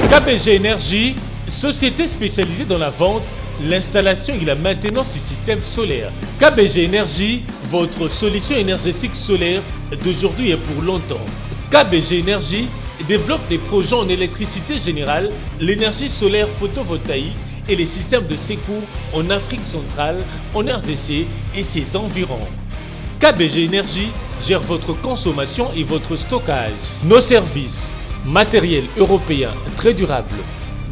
KBG Énergie, société spécialisée dans la vente, l'installation et la maintenance du système solaire. KBG Énergie, votre solution énergétique solaire d'aujourd'hui et pour longtemps. KBG Énergie développe des projets en électricité générale, l'énergie solaire photovoltaïque et les systèmes de secours en Afrique centrale, en RDC et ses environs. KBG Énergie gère votre consommation et votre stockage. Nos services, matériel européen très durable,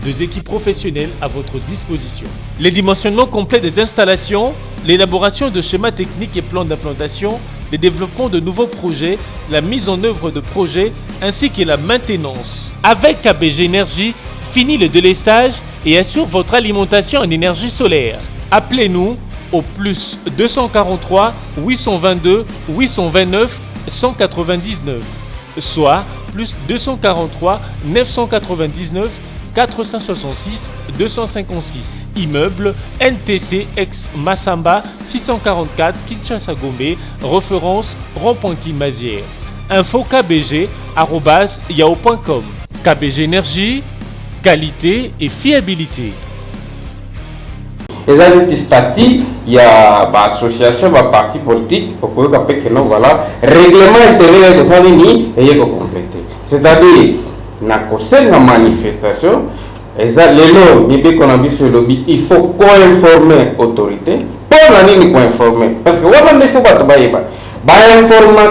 2 équipes professionnelles à votre disposition. Les dimensionnements complets des installations, l'élaboration de schémas techniques et plans d'implantation, le développement de nouveaux projets, la mise en œuvre de projets ainsi que la maintenance. Avec KBG Énergie, fini le délestage et assure votre alimentation en énergie solaire. Appelez-nous au plus 243 822 829 199, soit plus 243 999 466 256. Immeuble NTC ex Massamba 644 Kinshasa Gombe, référence rond-point Kimazière. Info kbg@yahoo.com. KBG Énergie, qualité et fiabilité. Les anti-stati, il y a l'association, le parti politique, voilà, règlement intérieur de ça, et compléter. C'est-à-dire, dans la manifestation, il faut co-informer l'autorité. Pas l'année qu'on informer. Parce que on ne faut pas informer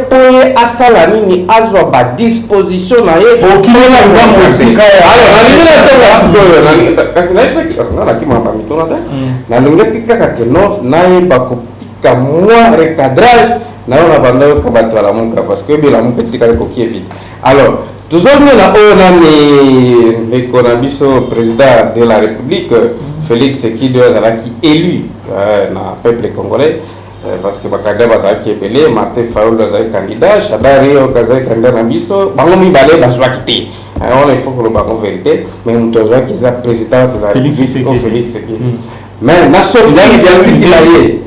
pour à salani ni azwa ba disposition na ye pour qui alors le président de la République, Félix Tshisekedi qui élu dans le peuple congolais, parce que Bakanda Bazaki est belé, Martin Fayoul est candidat, Chadari est candidat dans Bisto, Bangomi Balé va quitter. Alors il faut que le baron vérité, mais nous devons qu'il soit président de la République, Félix Tshisekedi. Mais nation identique qu'il a lié,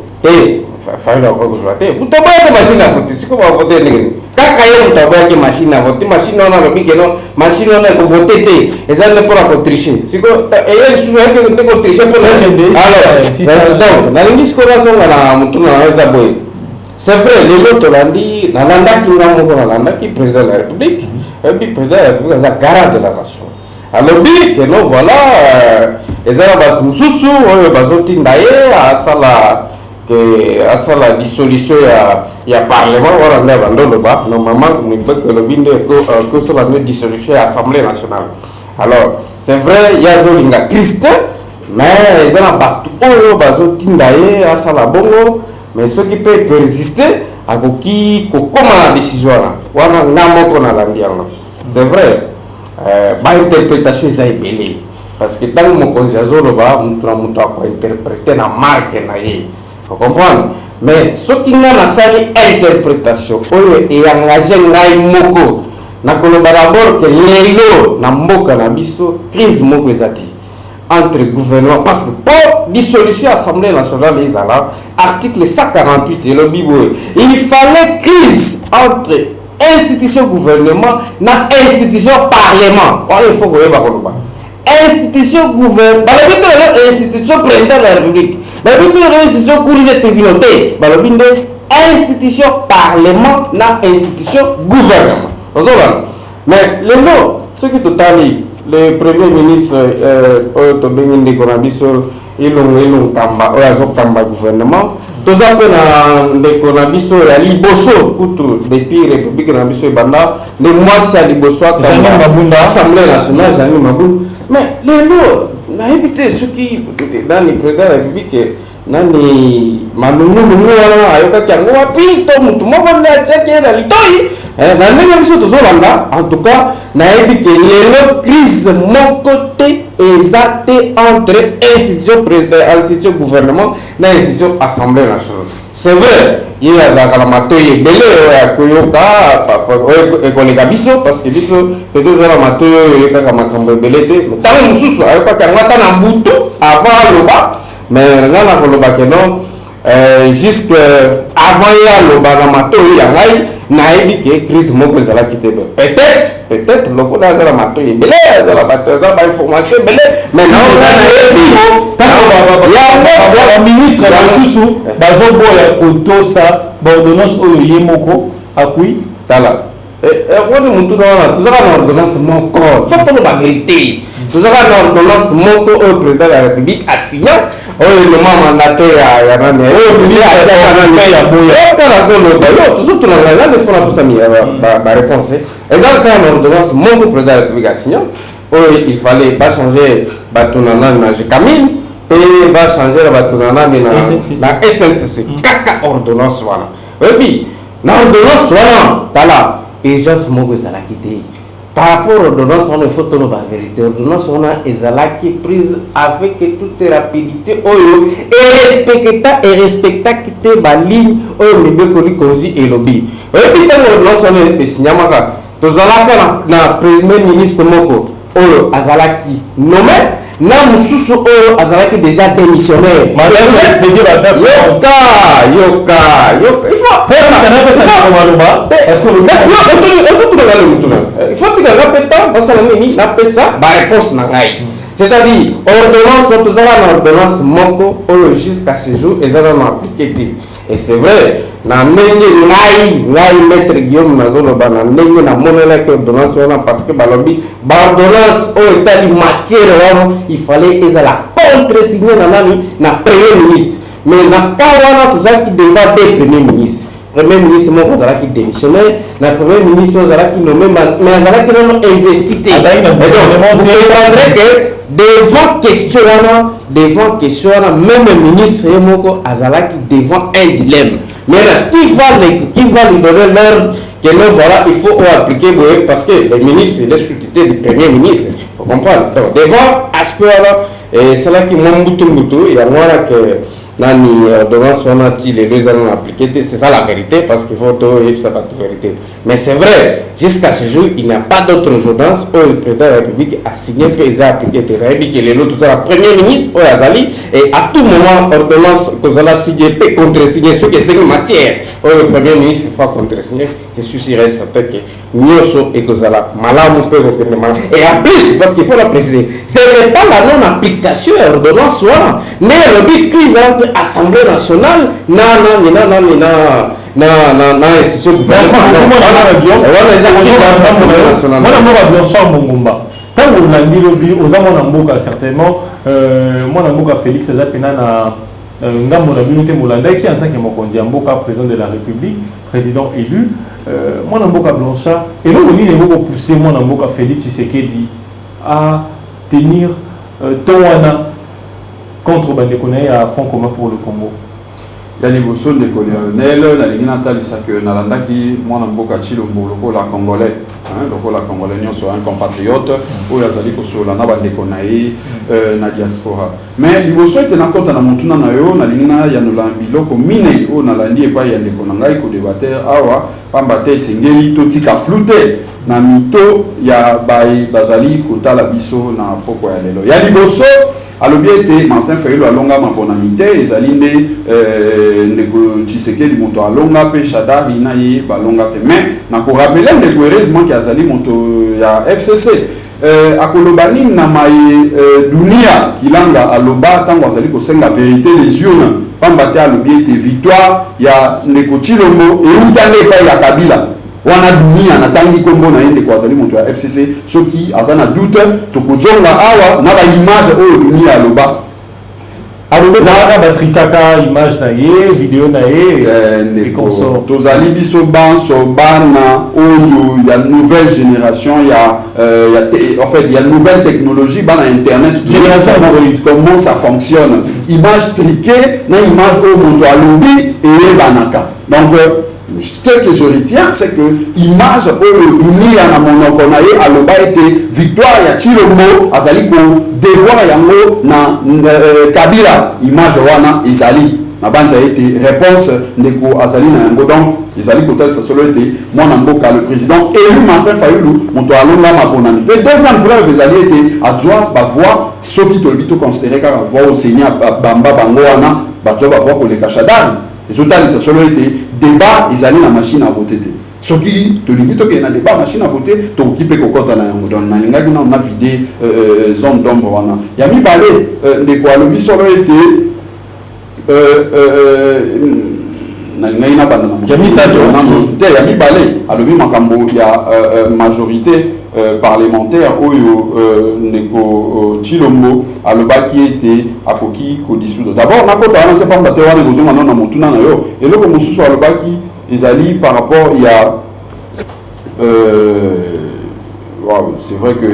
Fayoul a voté. Vous devez être machine à voter, c'est comment voter les quand vous avez une machine à voter, machine on a le big machine on a voté, et ça ne peut pas tricher. C'est quoi? Et elle souvent que vous ne tricher pour alors, donc, dans les discours là, c'est vrai, les autres l'ont dit, Nalanda qui est président de la République, et puis président de la République, c'est garant de la nation. Alors, dit que non, voilà, ils ont tout sous, ils ont dit que à ça la dissolution il y a parlement voilà normalement il faut que le que sur la dissolution de l'Assemblée nationale. Alors c'est vrai il y a zolinga triste mais ils ont partout bazo tindaye à ça la bongo mais ce qui peut persister à qui comment la décision là wana ngamo ko na landiana c'est vrai ba interprétation est belé parce que tant mon konjazo lo ba mutu ko interpréter na marque na ye. Vous comprenez? Mais ce qui n'a pas de interprétation, et engagé Moko, na d'abord que l'élo na Moka na biso crise Moko ezati entre gouvernement parce que pour dissolution Assemblée nationale les ala article 148 et le Bible il fallait crise entre institution gouvernement na institution parlement. Voilà il faut que vous institution gouvernement, institution président de la République, institution cour des tribunaux, institution parlement, na institution gouvernement. Mais le mot, ce qui est total, le premier ministre il a gouvernement. Tout ça peut na liboso depuis République na biso banda les mois ça liboso Assemblée nationale Jean Mabunda mais les lots na éviter ceux qui dans les présidents de la République nani manungu wana ayoka kyango wapi to mutu moko na tseke na litoi na ndenge biso tozolanda en tout cas na éviter les crise mon côté exacté entre institution gouvernement na institution assemblée nationale. C'est vrai, il y a la matoye belé ya koyoka ekoleka biso parce que biso peut-être la matoye kaka makambo belé te tant mususu ayoka kangata na mbuto avant loba mais ngana koloba que non jusque avant ya loba na matoye ya ngai nayebi ke crise moko ezalaki te peut-être loko nazala matoye belé azala bato za ba information belé mais na ministre basusu bazoboya kotosa baordonnance oyo ye moko akui tala woni muntu na tozaka na ordonnance moko faut que la vérité tozaka na ordonnance moko oyo président de la république a signé oyo le mandataire ya nani oyo vili ya boya tala zolo bayo tuzoto na la de fona posa mi ba réponse exactement na ordonnance moko président de la république a signé oyo il fallait pas changer batunana na Camille et va changer la batunana na SNCC kaka ordonnance wana oui na ordonnance wana tala urgence moko ezalaki te par rapport à l'ordonnance on faut tourner la vérité ordonnance on a ezalaki prise avec toute rapidité oyo et respecta te ba ligne oyo mibekoli konzi elobi et puis l'ordonnance on est signamaka tozalaka na premier ministre moko oyo azalaki nommé na mususu oyo azalaki déjà démissionnaire respecter va faire yoka il faut faire ça parce que il faut que la pétant parce que ni na pesa ba réponse na ngai c'est-à-dire ordonnance to zala na ordonnance moko oyo jusqu'à ce jour ezala na appliqué et c'est vrai na ndenge ngai maître Guillaume nazolo bana ndenge na monela que ordonnance wana parce que balobi ba ordonnance oyo tali matière wana il fallait ezala contre-signé na nani na premier ministre mais na kawana tozaki devant des premier ministre premier ministre moko azalaki démissionnaire na premier ministre azalaki nommé mais azalaki non investi te vous comprendrez que devant question même ministre moko azalaki devant un dilemme mais qui va lui donner l'ordre que non voilà il faut appliquer parce que le ministre il est sous-tutelle du premier ministre vous comprenez donc devant aspect là et c'est là qui m'embuto il y a moi là que nani ordonnance on a dit les deux ans appliqué c'est ça la vérité parce qu'il faut tout ça la vérité mais c'est vrai jusqu'à ce jour il n'y a pas d'autre ordonnance où le président de la République a signé que ils ont appliqué que les autres tout ça premier ministre ou Azali et à tout moment ordonnance que ça signé et contre-signé ce que c'est une matière où le premier ministre il faut contre-signer je suis sûr et certain que Nyoso et Kozala malamu peut reprendre et en plus parce qu'il faut la préciser ce n'est pas la non-application de l'ordonnance mais le but crise entre Assemblée nationale na institution gouvernement Blanchard Mongomba tant on a dit lobi aux amona mboka certainement moi na mboka Félix Azapena na ngambo na binote Molanda qui en tant que mokonzi mboka président de la République président élu moi na mboka Blanchard et là on est beaucoup pousser moi na mboka Félix Tshisekedi à tenir Towana contre Bandekonaï à Front commun pour le Congo. Il y a les bossons de colonel, la ligne natale, ça que Nalanda qui, moi, n'a pas Chilombo, la Congolais, la Congolais, sur un compatriote, où il y a Zali Kosola, Bandekonaï, na diaspora. Mais les bossons étaient dans compte à la montuna nayo, na ligne na yanulambi, loko mine, ou Nalandi et pas Yandekonangai, ko débatteur, awa, pambate, sengeli, totika flouté. Na mito ya bazali kotala biso na poko ya lelo ya liboso alobi ete Martin Fayulu alonga mapona mite ezali ndeko Tshisekedi moto alonga pe Shadari na ye balonga te mais na ko rappeler ndeko heureusement ki azali moto ya FCC akolobani na mai dunia kilanga aloba tango azali ko senga vérité les yeux pamba te alobi ete victoire ya ndeko Tshilombo e utande pa ya Kabila wana dunia natangi kombo na ende kwa zali moto ya FCC soki azana doute to kozonga awa na ba image oyo dunia aloba aloba batrikaka image na ye vidéo na ye et consort tozali biso banso bana oyo ya nouvelle génération en fait il y a nouvelle technologie bana internet génération comment ça fonctionne image triquée na image oyo moto alobi et banaka donc Ce que je retiens, c'est que l'image au dunia na monoko na ye aloba été victoire ya Chilombo azali ko devoir yango na Kabila image wana ezali na banza été réponse ndeko azali na yango donc ezali kotal sa solo été mwana mboka le président élu Martin Fayulu moto alonga maponani pe deuxième preuve ezali été azwa ba voix soki to bito considérer ka voix au Seigneur bamba bango wana bazwa ba voix ko le kashadari ezotali sa solo été débat ezali na machine à voter te soki tolingi toke na débat machine à voter tokoki mpe kokɔta na yango donc nalingaki na na vide zone d'ombre wana ya mibale ndeko alobi solo ete nalingaki na banda na ya mibale alobi makambo ya majorité parlementaire oyo ndeko Chilombo alobaki ete akoki kodissoudre d'abord nakota wana te pamba te wana kozonga na motuna na yo eloko mosusu alobaki ezali par rapport ya wow, c'est vrai que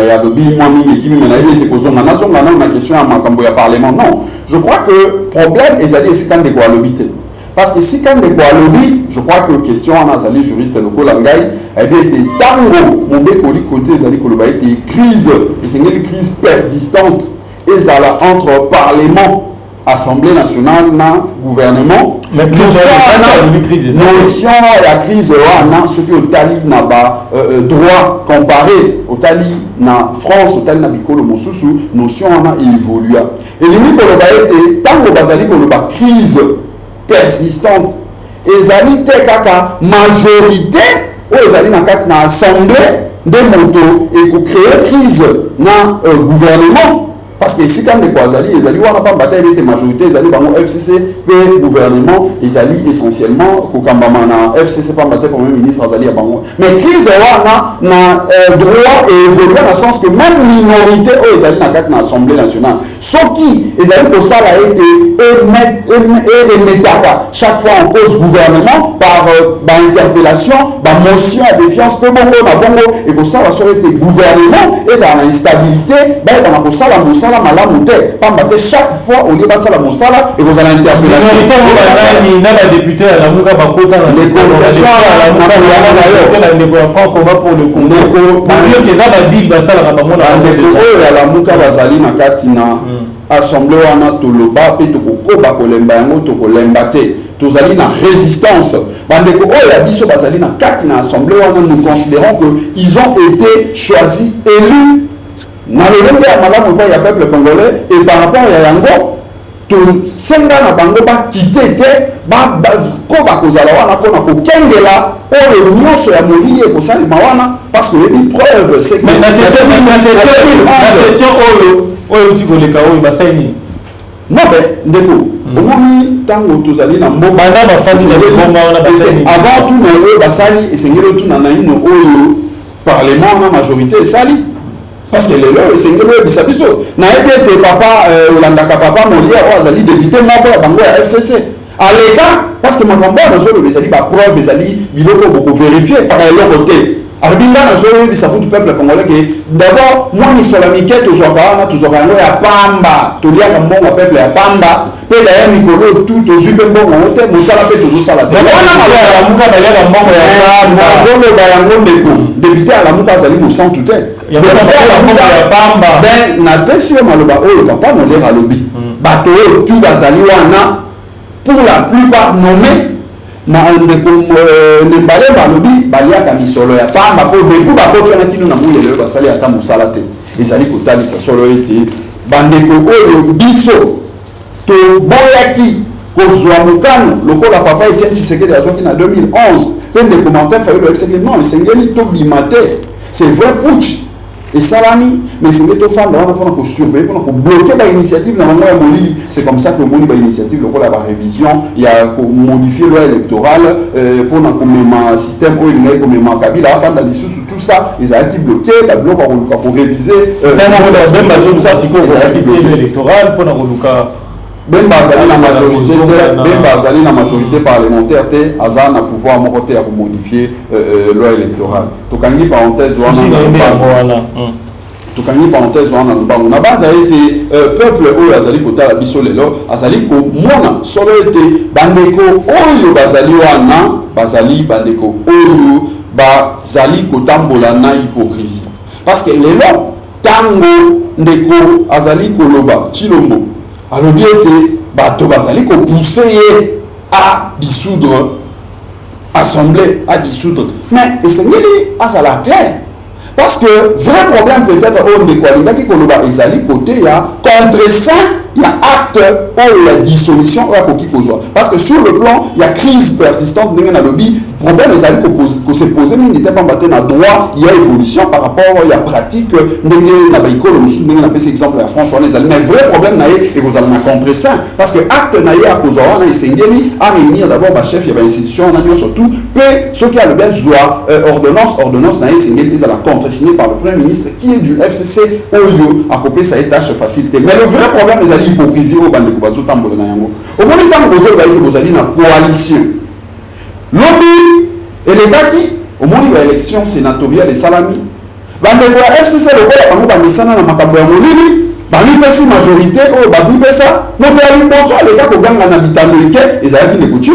ya lobby moi mingi kimi mais na ete kozonga nazonga na question ya makambo ya parlement non je crois que problème ezali esika ndeko alobi te parce que si quand ndeko alobi je crois que question wana azali juriste lokola ngai ebe ete tango mobeko likonzi ezali koloba ete crise esengeli crise persistante ezala entre parlement Assemblée nationale na gouvernement notion ya crise wana soki otali na ba droit comparé otali na France otali na bikolo mosusu notion wana évolua elingi koloba ete tango bazali koloba crise persistante ezali te kaka majorité oyo ezali na kati na assemblée nde moto ekocréer crise na gouvernement parce que ici quand ndeko azali ezali wana pamba te ete majorité ezali bango FCC pe gouvernement ezali essentiellement kokambama na FCC pamba te premier ministre azali ya bango mais crise wana na droit évoluer dans le sens que même minorité oyo ezali na kati na assemblée nationale soki ezali kosala ete emetaka chaque fois en cause gouvernement par interpellation motion à défiance pe bongo na bongo ekosala so ete gouvernement ezala na instabilité bayebana kosala mosala malamu te pamba te chaque fois au lieu basala mosala ekozala interpellation na ba député la muka bakota na l'école la ndeko ya franc combat pour le Congo pour que ça va dire basala na bango na ndeko la muka bazali na kati na assemblée wana toloba pe tokokoba kolemba yango tokolemba te tozali na résistance bandeko oyo ya biso bazali na kati na assemblée wana nous considérons que ils ont été choisis élus na lolenge ya malamu ya peuple congolais et par rapport ya yango tosenga na bango bakite te ko bakozala wana mpona kokengela oyo nyonso ya molili ekosalema wana parce que yebi preuve c'est que na session oyo tikoleka oyo basali nini nobe ndeko omoni ntango tozali na mboka avant tout na oyo basali esengeli otuna na ino oyo parlement na majorité esali parce que lelo esengeli oyebisa biso nayebi ete papa olandaka papa molia oyo azali député moko ya bango ya FCC aleka parce que makambo wana nazoloba ezali bapreuve ezali biloko bokovérifie kaka eloko te arbinga nazoyebisa kutu peuple congolais ke d'abord mwa misolo mike tozwaka wana tozwaka yango ya pamba toliaka mbongo ya peuple ya pamba mpe daya mikolo tu tozwi mpe mbongo te mosala mpe tozosala te nazoloba yango ndeko député alamuka azali mosantu te ben napesi yo maloba oyo papa molere alobi bato oyo tu bazali wana pour la plupart nommé ndeko nembale balobi baliaka misolo ya pamba mpo bepu bakotwana kino na muyele oyo basali ata mosala te ezali kotalisa solo ete bandeko oyo biso toboyaki kozwa mokano lokola papa Etienne Tshisekedi azwaki na 2011 mpe ndeko Martin Fayulu ayebisaki non esengeli tobima te c'est vrai putsch esalami mais esengeli tofanda wana mpona kosurveille mpona kobloke bainitiative na bango ya molili c'est comme ça que omoni bainitiative lokola barévision ya komodifie loi électorale mpona komema système oyo elingai komema Kabila afanda lisusu tout ça ezalaki bloqué babiloko ya koluka korévise ezalaki électorale mpona koluka Bemba azali na majorité parlementaire te aza na pouvoir moko te ya komodifier loi électorale tokangi parenthèse wana mbango na banza ete peuple oyo azali kotala biso lelo azali komona solo ete bandeko oyo bazali wana bazali bandeko oyo bazali kotambola na hypocrisie parce que lelo tango ndeko azali koloba Chilombo alobi ete bato bazali ko pousser ye à dissoudre assemblée, à dissoudre, mais essayez à clair parce que vrai problème peut-être on de quoi il y a qui koloba ezali côté il y a contre-saint, il y a acte ou la dissolution parce que sur le plan il y a crise persistante dans le lobby problème ezali que se poser mais n'était pas battu na droit il y a évolution par rapport il y a pratique ndenge na baikolo musu ndenge na pese exemple la France on ezali mais vrai problème na et vous allez na contre-saint parce que acte na ya kozo wana esengeli à réunir d'abord ba chef il y a institution na surtout peu ceux qui a le besoin ordonnance na esengeli ils à la contre signé par le Premier ministre qui est du FCC Oyo à copier sa tâche facilité. Mais le vrai problème est l'hypocrisie au bande de Kubazo Tambola Nayango. Au moment où vous avez été dans coalition, lobby et les gars qui, au moment de l'élection sénatoriale de Salami, bande de FCC le rôle à Misana na Makambo Molini, bani pesi majorité au bani pesa, non mais à l'impossible les gars qui gagnent en habitant américain, ils arrivent de coucher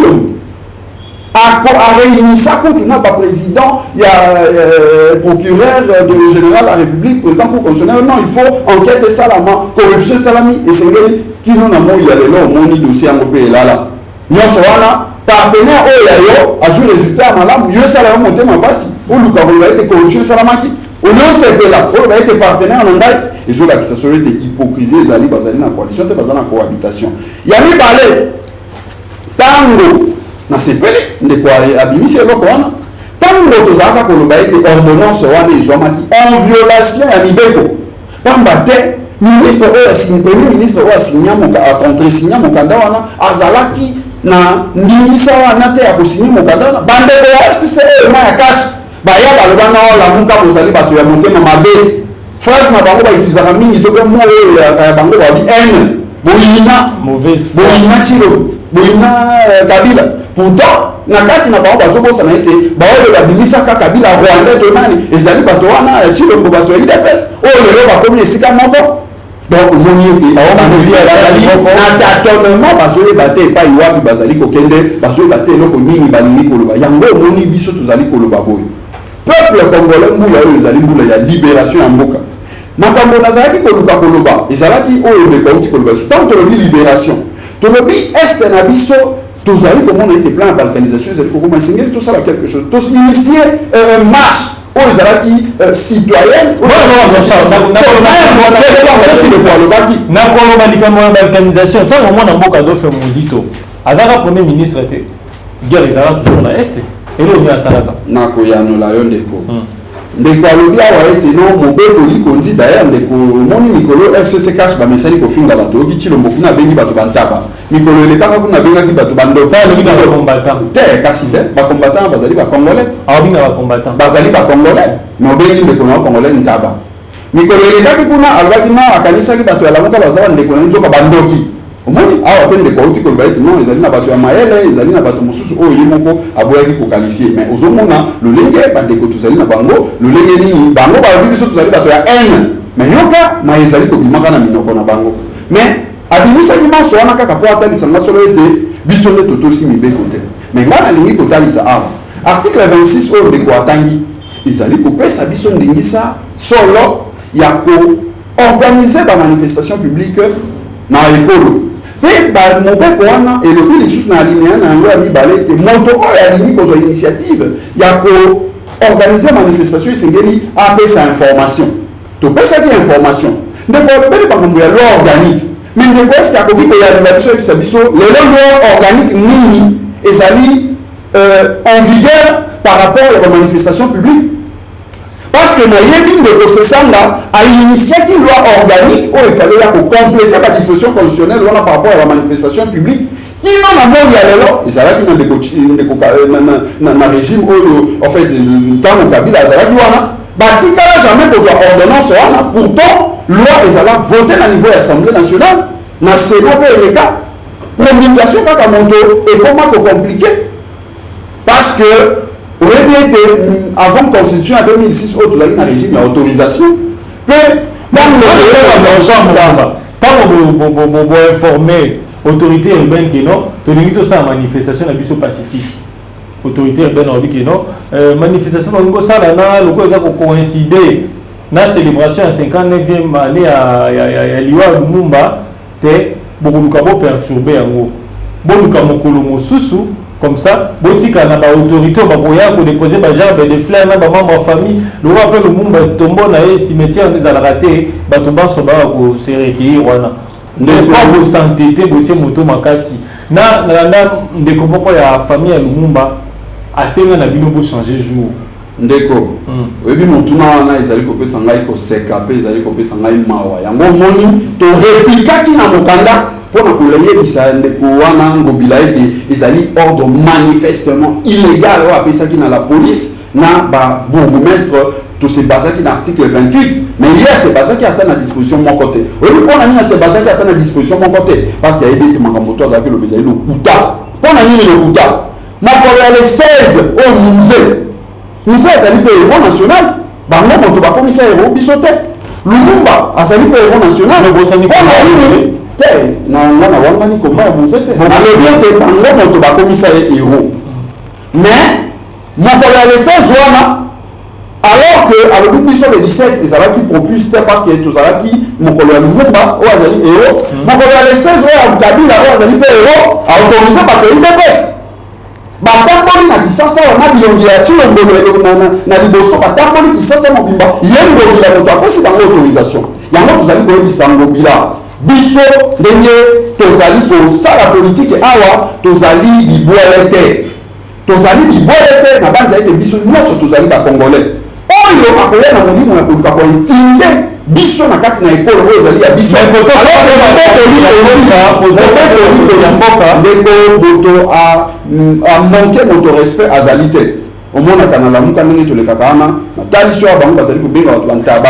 à réunir ça contre notre président, il y a procureur de général de la République, président pour constitutionnel. Non, il faut enquêter Salama, corruption Salami et c'est qui nous avons il y a le long moni dossier en pays là. Nous sommes partenaire au yayo a joué résultat malam, mieux Salama monter ma passe. Ou le Cameroun a été corruption Salama qui au lieu c'est là, on a été partenaire en Angaï. Et sur la qui ça serait hypocrisie, ils allaient baser dans la coalition, ils baser dans la cohabitation. Il y a mis balai tango. Na sepele ndeko abimisi eloko wana tango tozalaka koloba ete ordonnance wana ezwamaki en violation ya mibeko pamba te ministre oyo premier ministre oyo contre-signa mokanda wana azalaki na ndimisa wana te ya kosigna mokanda wana bandeko ya FCC ema ya kashi baya baloba na olamuka bozali bato ya motema mabe France na bango bautizaka mingi toke mo oyo ya bango babi haine boyina mauvaise boyina Chilo boyina Kabila pourtant na kati na bango bazobosa na ete baoyo babimisaka Kabila Rwanda to nani ezali bato wana Chilombo bato ya IDPS oyo lelo bakomi esika moko donc omoni ete na tâtonnement bazoyeba te epai wapi bazali kokende bazoyeba te eloko nini balingi koloba yango omoni biso tozali koloba boyo peuple congolais mbula oyo ezali mbula ya libération ya mboka makambo nazalaki koluka koloba ezalaki oyo ndeko auti koloba so tant tolobi libération tolobi este na biso tozali komona ete plan ya balkanisation ezali kokoma esengeli tosala quelque chose toinitier marche oyo ezalaki citoyenne nakoloba likambo ya balkanisation ntango omona mboka Adolphe Muzito azalaka premier ministre te guerre ezalaka toujours na este elo oni asalaka nakoyanola yo ndeko ndeko alobi awa ete no mobeko likondi d'ailleurs ndeko moni mikolo FCC cash bamesali kofinga bato oki Chilombo kuna abengi bato bantaba mikolo elekaka kuna abengaki bato bandota alobika bacombattant te kasi te bacombattant bazali bacongolais awabinga bacombattant bazali bacongolais mais obengi ndeko na congolais ntaba mikolo elekaki kuna alobaki no akanisaki bato ya lamuka baza bandeko na nzoka bandoki omoni awa pe ndeko auti koloba ete non ezali na bato ya mayele ezali na bato mosusu oyo ye moko aboyaki koqualifie mais ozomona lolenge bandeko tozali na bango lolenge nini bango balobi biso tozali bato ya haine mais yoka ma ezali kobimaka na minoko na bango mais abimisaki maso wana kaka mpo atalisanga solo ete biso nde totosi mibeko te mais ngai nalingi kotalisa awa article 26 oyo ndeko atangi ezali kopesa biso ndingisa solo ya koorganize bamanifestation publique na ekolo pe mobeko wana elobi lisusu na alinea na yango ya mibale ete moto oyo alingi kozwa initiative ya koorganize manifestation esengeli apesa information topesaki information ndeko olobeli makambo ya loi organique mais ndeko esi akoki koyanola biso yebisa biso lelo loi organique nini ezali en vigueur par rapport ya bamanifestation publique parce que nayebi ndeko sesanga ainitiaki loi organique oyo efale ya kocompléter badisposition constitutionnelle wana par rapport à la manifestation publique kino na moi ya lelo ezalaki na régime oyo en fait ntango Kabila azalaki wana batikala jamais kozwa ordonnance wana pourtant loi ezala voté na niveau ya assemblée nationale na sénat mpe eleka promulgation kaka moto ekoma kocompliqué parce que oyebi ete avant constitution en 2006 oyo tozalaki na régime ya autorisation mpe ntango boinforme autorité urbaine ke non tolingi tosala manifestation na biso pacifique autorité urbaine en que non manifestation on go ça là le quoi coïncider na célébration à 59e année à Liwa Lumumba te beaucoup de perturbé en bon mokolo mosusu comme ça botika na ba autorité ba koya ko déposer ba gerbe de fleurs na ba membre famille le roi fait le mumba tombo na e cimetière des alaraté ba to ba so ba ko se recueillir wana ne pas vous s'entêter botie moto makasi na de ko ya famille ya Lumumba asenga na bino bo changer jour ndeko oyebi motu na ezali kopesa ngai koseka mpe ezali kopesa ngai mawa yango moni toreplikaki na mokanda mpona koyebisa ndeko wana ngobila ete ezali ordre manifestement illégal oyo apesaki na la police na babourgmestre tosebazaki na article 28 mais hier sebazaki ata na disposition moko te oyebi mpona nini sebazaki ata na disposition moko te parce que ayebi ete makambo to azalaki loba ezali lokuta mpona nini lokuta mokolo ya le 16 oyo musée azali mpe héros national bango moto bakomisa héros biso te Lumumba azali mpe héros national mpona nini te na nga na wangani komba ya musée te nalobi ete bango moto bakomisa ye héros mais mokolo ya le 16 wana alors que alobi biso le 17 ezalaki propulse te parce que tozalaki mokolo ya Lumumba oyo azali héros mokolo ya le 16 oyo ya Kabila oyo azali mpe héros aautorise bato idps batamboli na kisasa wana bilongi ya Chilombo na liboso batamboli kisasa mobimba ye ngobila moto apesi bango autorisation yango tozali koyebisa ngobila biso ndenge tozali kosala politike awa tozali libwele te na banza ete biso nyonso tozali bakongolais oyo akoya na molimo ya koluka kointimide biso na kati na ekolo oyo ezali ya biso ndeko moto amanke moto respect azali te omonaka na lamuka ndenge tolekaka wana natali so ya bango bazali kobenga bato bantaba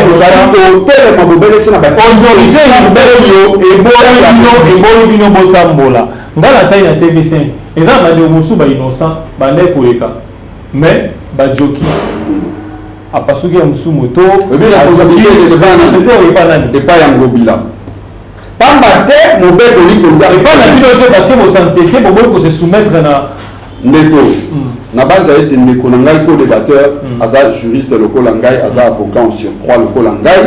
tozali kotelema bobelesi na baautorité eboli bino botambola nga na tai na TV5 eza bandeko mosusu bainnocent bandai koleka mais bajoki apasuki ya mosusu moto epai ya ngobila pamba te mobekoli konza parce que bosantete boboyi kose soumettre na ndeko na banza ete ndeko na ngai co-débatteur aza juriste lokola ngai aza avocat en surcroît lokola ngai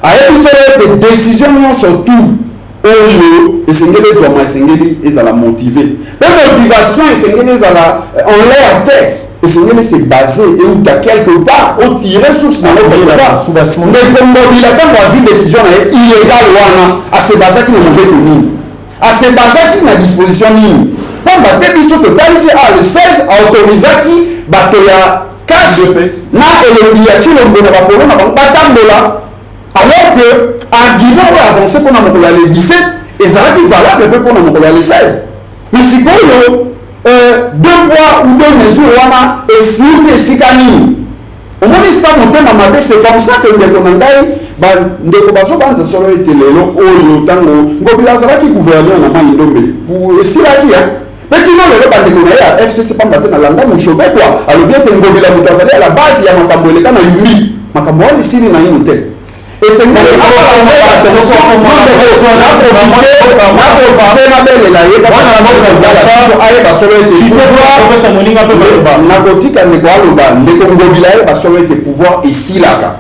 ayebisela ete décision nyonso tout oyo esengeli ezwama esengeli ezala motive mpe motivation esengeli ezala en l'air te esengeli se base euta quelque part otire source nango ndeko ngobila ntango azwi décision na ye illégal wana asebazaki na mobeko nini asebazaki na disposition nini pamba te biso totalisi a le 16 autorisaki bato ya cash na elongi ya Chilombo na bakolo na bango batambola alors que argument oyo avancé mpona mokolo ya le 17 ezalaki valable mpe mpona mokolo ya le 16 mais sikoyo deux poids ou deux mesures wana efuti esika nini omoni sika motema mabe c'est comme ça que ndeko na ngai ndeko bazobanza solo ete lelo oyo ntango ngobila azalaki gouverneur na mai ndombe esilaki mpe kino lelo bandeko na ye ya FCC pamba te na landa moshobe kwa alobi ete ngobila moto azali à la base ya makambo eleka na yumi makambo wana esili na nino te nakotika ndeko aloba ndeko ngobila yeba solo ete pouvoir esilaka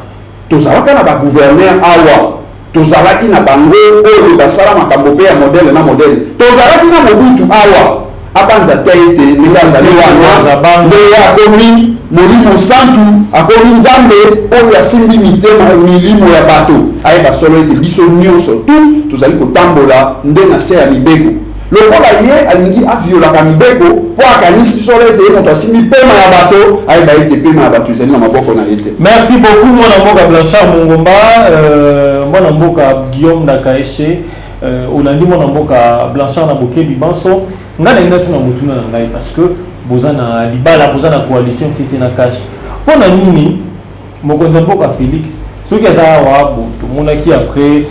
tozalaka na bagouverneur awa tozalaki na bango oyo basala makambo mpe ya modele na modele tozalaki na mobutu awa abanza te ete ndenge azali wana ndenge akomi molimo santu akomi nzambe oyo asimbi mitema milimo ya bato ayeba solo ete biso nyonso tu tozali kotambola nde na se ya mibeko lokola ye alingi aviolaka mibeko mpo akanisi solo ete ye moto asimbi pema ya bato ayeba ete pema ya bato ezali na maboko na ye te. Merci beaucoup mwana mboka Blanchard Mungomba, mwana mboka Guillaume Nakaeshe, olandi mwana mboka Blanchard na Bokebi Banso nga na inatu na mutuna na ngai parce que bozana libala bozana coalition FCC na cash pona nini mokonza mboka Félix soki aza wa tomonaki après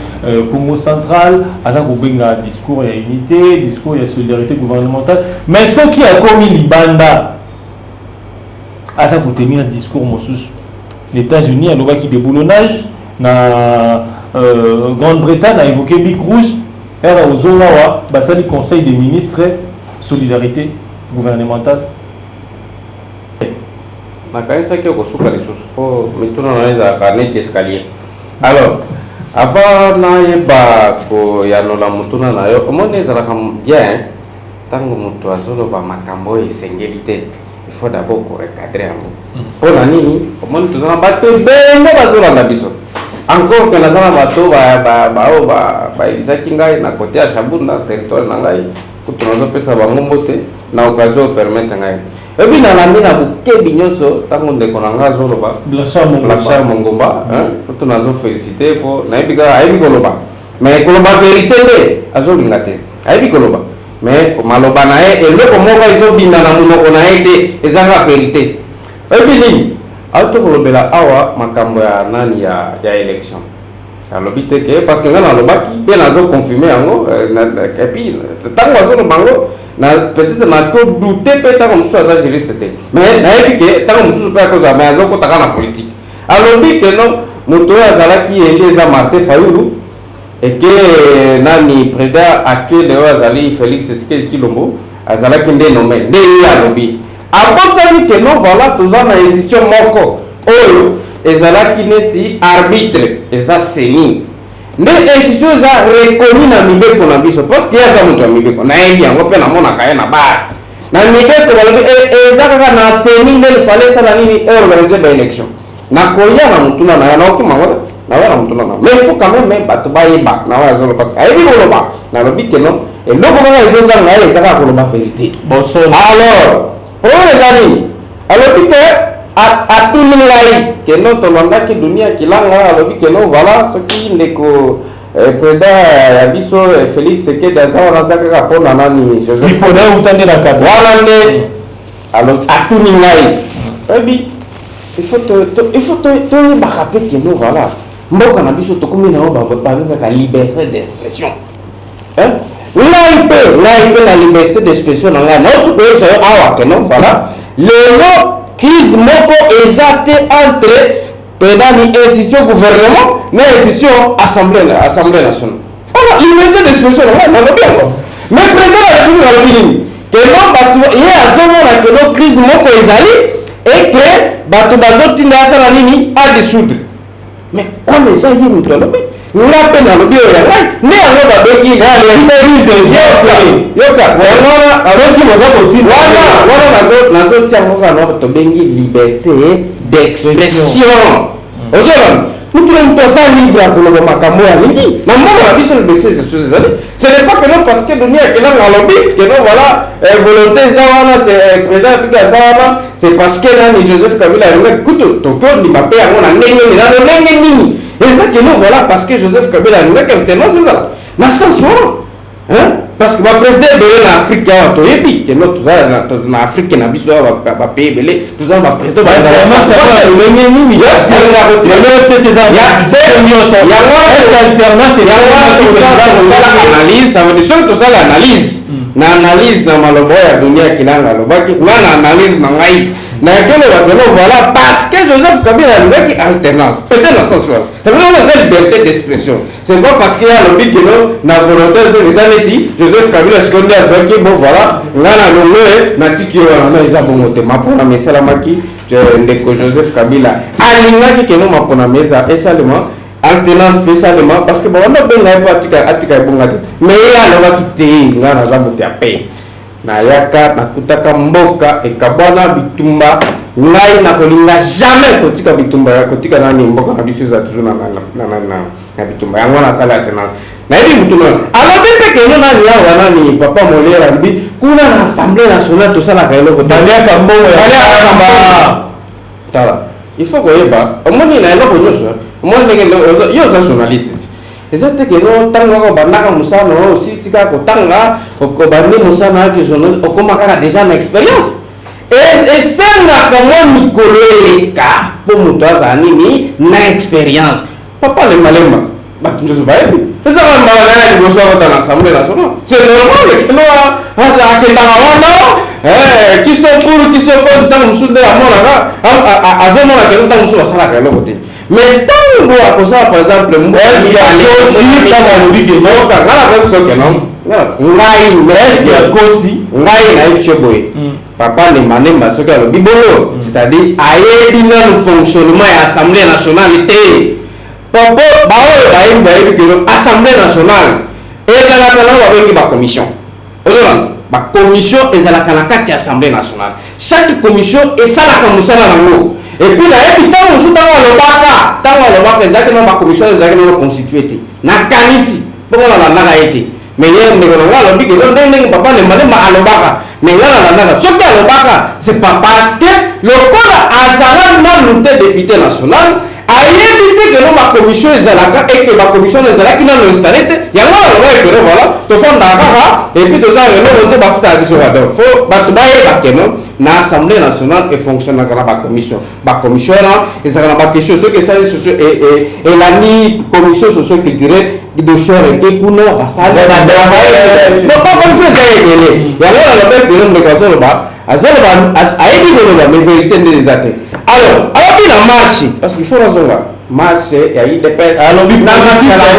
Congo central aza kobenga discours ya unité discours ya solidarité gouvernementale mais soki akomi libanda aza kotenir discours mosusu les États-Unis alobaki déboulonnage na Grande-Bretagne a évoqué Bic Rouge era ozowawa basali conseil des ministres solidarité gouvernementale nakanisaki okosuka lisusu mpo mituna naezalaka neti escalier. Alors avant nayeba koyanola motuna na yo omoni ezalaka bien ntango moto azoloba makambo oyo esengeli te il faut d'abord korecadre yango mpo na nini omoni toza na bato ebele bazolanda biso encore que naza na bato bao baelizaki ngai na kote ya Shabunda territoire na ngai kutu nazopesa bango mbote na occasion opermettre ngai ebi nalandi na bokebi nyonso ntango ndeko na ngai azoloba Blanchard Mongomba kutu nazofélicité mpo nayebi kaka ayebi koloba mais koloba vérité nde azolinga te ayebi koloba mais maloba na ye eloko moko ezobinda na monoko na ye te ezaka vérité ebi nini auto kolobela awa makambo ya nani ya élection alobi te ke parce que nga nalobaki mpe nazoconfirme yango epuis ntango azoloba yango peut-être nakodute mpe ntango mosusu aza juriste te mais nayebi ke ntango mosusu mpe akozala mais azokotaka na politique alobi ke no moto oyo azalaki yende eza Martin Fayulu eke nani président actuel oyo azali Félix Tshisekedi Tshilombo azalaki nde nome nde ye alobi abosani ke no voilà toza na institution moko oyo ezalaki neti arbitre eza seni nde institution eza reconnu na mibeko na biso parce que aza moto ya mibeko nayebi yango mpe namonaka ye na bare na mibeko balobi eza kaka na seni nde lefale esala nini organise baélection nakoya na motuna na yo naokima ngo nawa na motuna na mais il faut quand même bato bayeba nawa azolo parce que ayebi koloba nalobi keno eloko kaka ezozanga ye eza kaka koloba vérité alors oyo eza nini alobi te atuni ngai keno tolondaki dunia kilanga alobi keno voilà soki ndeko président ya biso Félix Tshisekedi aza wana aza kaka mpona nani Joseph wana nde alobi atuni ngai oyebi il faut toyebaka mpe keno voilà mboka na biso tokomi na yo babengaka liberté d'expression ngai mpe na liberté d'expression na ngai nauti koyebisa yo awa keno voilà lelo crise moko eza te entre penani institution gouvernement na institution assemblée nationale ona liberté d'expression na ngai nalobi yango mais président ya république alobi nini keno bato ye azomona keno crise moko ezali eke bato bazotinda asala nini adissoudre mais wana eza ye moto alobi nga mpe nalobi oyo ya ngai nde yango babengi wana nazotia yango kaka tobengi liberté d'expression ozolana mutuna moto aza libre ya koloba makambo ya mingi na mboka na biso liberté d'expression ezali ce n'est pas que non parce que dunia kelanga alobi keno voilà volonté eza wana c'est président apiki aza wana c'est parce que nani Joseph Kabila alingaki kutu tokondima mpe yango na ndenge nini nano ndenge nini eza keno voilà parce que Joseph Kabila alingaki alternance ezala na sens wana parce que baprésident ebele na afrique awa toyebi keno toza na afrique na biso awa bapays ebele toza na baprésident analyse ça veut dire soki tosala analyse na analyse na maloba ya dunia kilanga alobaki nga na analyse na ngai na kele bakeno voilà parce que Joseph Kabila alingaki alternance peut-être na sens wana ça veut dire on a liberté d'expression c'est pas parce qu'il y a le but que na volonté de les années Joseph Kabila seconde azwaki bon voilà nga na longo na tiki wana na eza bongo te mapona mesala maki ndeko Joseph Kabila alingaki keno mapona mesa esalement alternance spécialement parce que bon on a benga pa atika bonga te mais ya alobaki te nga na za moto ya pe na yaka nakutaka mboka ekabwana bitumba ngai na kolinga jamais kotika bitumba ya kotika nani mboka na biso za toujours na bitumba yango na tsala alternance na yebi mutuna alobi pe keno nani ya wana ni papa Molera mbi kuna na assemblée nationale to sala kaelo ko tania kambongo ya tala il faut koyeba omoni na eloko nyonso omoni ndenge yo za journaliste ezate keno tanga ko bandaka musana aussi sika ko tanga ko bandi musana ki journaliste okoma kaka déjà na expérience et senga kama mikoleka po muto aza nini na expérience papa le malemba batunzo baebi eza kamba na ni boso ko na assemblée nationale c'est normal que no aza akendanga wana qui sont pour qui sont contre dans musude ya mona ka azomona que dans musude basala ka eloko te mais tango akozala par exemple est-ce que kama lobi ke non ngala ko soke non ngai est-ce que kosi ngai na yebishe boye papa ne manemba soki alobi bongo c'est-à-dire ayebi nanu fonctionnement ya assemblée nationale te popo baoyo bayebi keno assemblée nationale ezalaka nao babengi bacommission ozolanda bacommission ezalaka na kati ya assemblée nationale chaque commission esalaka mosala nango epuis nayebi ntango mosusu ntango alobaka ezalaki nano bacommission ezalaki nano constitué te nakanisi bongo nalandaka ye te mais ye ndeko na nga alobi keno ndenge papa ne manemba alobaka mais nga nalandaka soki alobaka c'est pas parce que lokola azala nanu te député national ayebi te keno bacommission ezalaka eke bacommission ezalaki nano installé te yango aloba ekeno voilà tofondaka kaka epuis toza reloko te bafutaka biso kado fo bato bayeba keno na assemblée nationale efonctionnaka na bacommission wana ezalaka na baquestion soki esali socio elani commission socio-culturelle dossier eke kuna basali bacommission eza ebele yango aloba ekeno ndeko azoloba ayebi koloba mais vérité nde eza te alors alobi na marche parce qu'il faut nazonga marche ya IDPS alobi na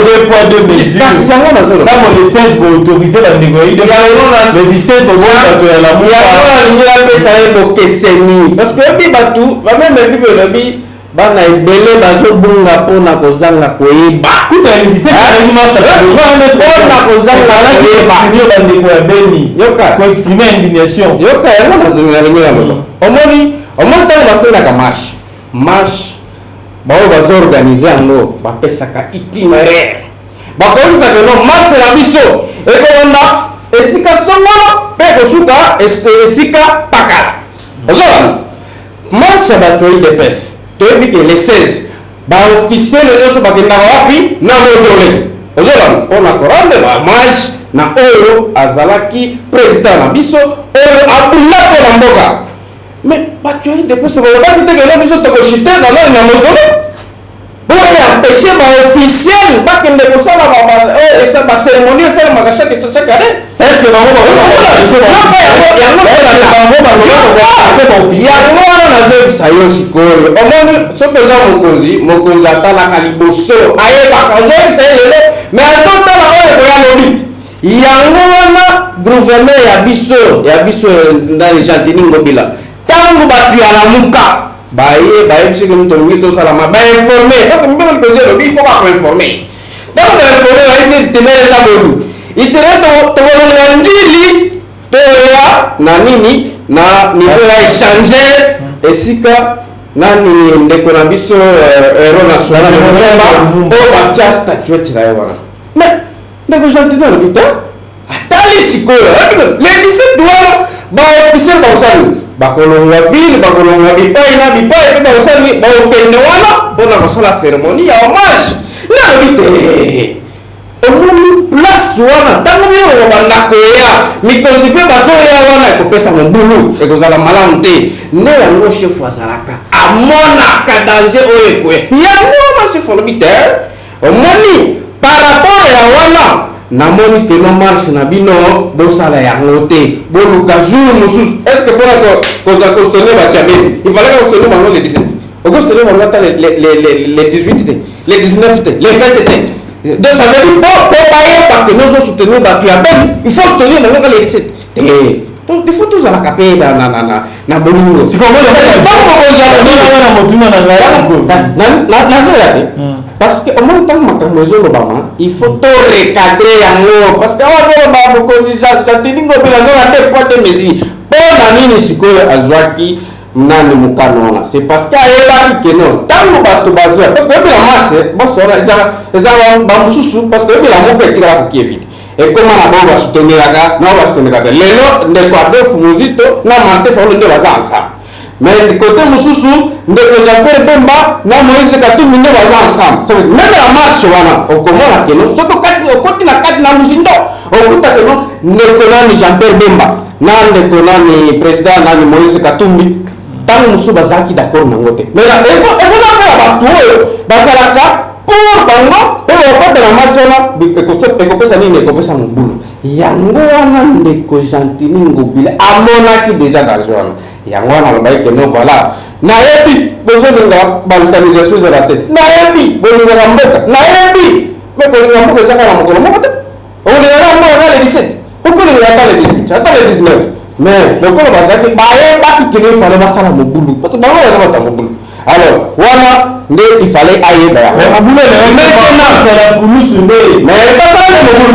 deux poids deux mesures yango nazoloba ntango le 16 boautorize bandeko ya IDPS le 17 bobato ya lamu yango nalingi napesa ye bokeseni parce que oyebi bato bameme bibi olobi bana ebele bazobunga mpona kozanga koyeba kozanga koyeba bandeko ya beni koexprime indignation yoka yango nalingi naloba omoni ntango basalaka marche baoyo bazoorganize yango bapesaka itinéraire bakoyebisaka no marche na biso ekolanda esika songolo mpe kosuka esika pakala ozolanda marche ya bato ya IDPS toyebi ke le 16 baofficiele nyonso bakendaka wapi na mausolée ozolanda mpona korande bamarche na oyo azalaki président na biso oyo abunda mpo na mboka mais bato ya IDPS balobaki te keno biso tokoshite na nani na mausolée boye empêche baofficiel bakende kosala bacérémonie esalemaka chaque année est-ce que yango wana nazoyebisa yo sikoyo omoni soki eza mokonzi atalaka liboso ayebaka ozoyebisa ye lelo mais atotala oyo ekoya lobi yango wana gouverneur ya biso ndani Gentini Ngobila ntango bato ya lamuka bayebisi ke tolingi tosalama bainforme parce que mbona likonzi elobi il faut bakoinforme donc bainforme bayebisi itinere eza bodu itinere tokolonga ndili toya na nini na niveau ya échanger esika nani ndeko na biso héros national oyo batia statuette na ye wana mais ndeko Gentini alobi te atali sikoyo le 17 wana baofficiel baosali bakolonga ville bakolonga bipai na bipai mpe baosali baokende wana mpona kosala cérémonie ya hommage nalobi te omoni place wana ntango biloko bandako eya mikonzi mpe bazoya wana ekopesa mobulu ekozala malamu te nde yango chefu azalaka amonaka danger oyo ekoya yango wana chefu alobi te omoni par rapport ya wana namoni keno marche na bino bosala yango te boluka jour mosusu est-ce que mpona kostonner bato ya beni il fallait kostonner bango le 17 okostonner bango ata le 18 te le 19 te le 20 te donc ça veut dire po bayeba ke nozosoutenir bato ya beni il faut soutenir bango ka le 17 te donc il faut tozalaka mpe na bolingo nazoya te parce que omoni ntango makambo ezolobama il faut to recadrer yango parce que awa azoloba mokonzi Gentini Ngobila azala te poids de mesure mpona nini sikoyo azwaki nani mokano wana c'est parce que ayebaki keno ntango bato bazwa parce que oyebila mase basi wana eza bamosusu parce que oyebila moko etikala kokie vite ekoma na bao basouteniraka nao basouteniraka te lelo ndeko Adolphe Muzito na Martin Fayulu nde baza ensemble mais côté mosusu ndeko Jean-Pierre Bemba na Moïse Katumbi nde baza ensemble même la marche wana okomona keno soki okoti na kati na luzindo okuta keno ndeko nani Jean-Pierre Bemba na ndeko nani président nani Moïse Katumbi ntango mosusu bazalaki d'accord nango te mais ekozapela bato oyo bazalaka pour bango et on va dans la maison ekopesa nini ekopesa mobulu yango wana ndeko Gentini Ngobila amonaki déjà d'argent wana yango wana lobai que non voilà nayebi bozolinga balkanisation ezala te nayebi bolingaka mboka nayebi me kolinga mboka ezaka na mokolo moko te olingaka mboka ata le 17 okolinga ata le 18 ata le 19 mais lokolo bazalaki bayebaki kene ifale basala mobulu parce que bango baza bata mobulu alors wana nde ifale ayeba ya mobulu la police nde mais basala mobulu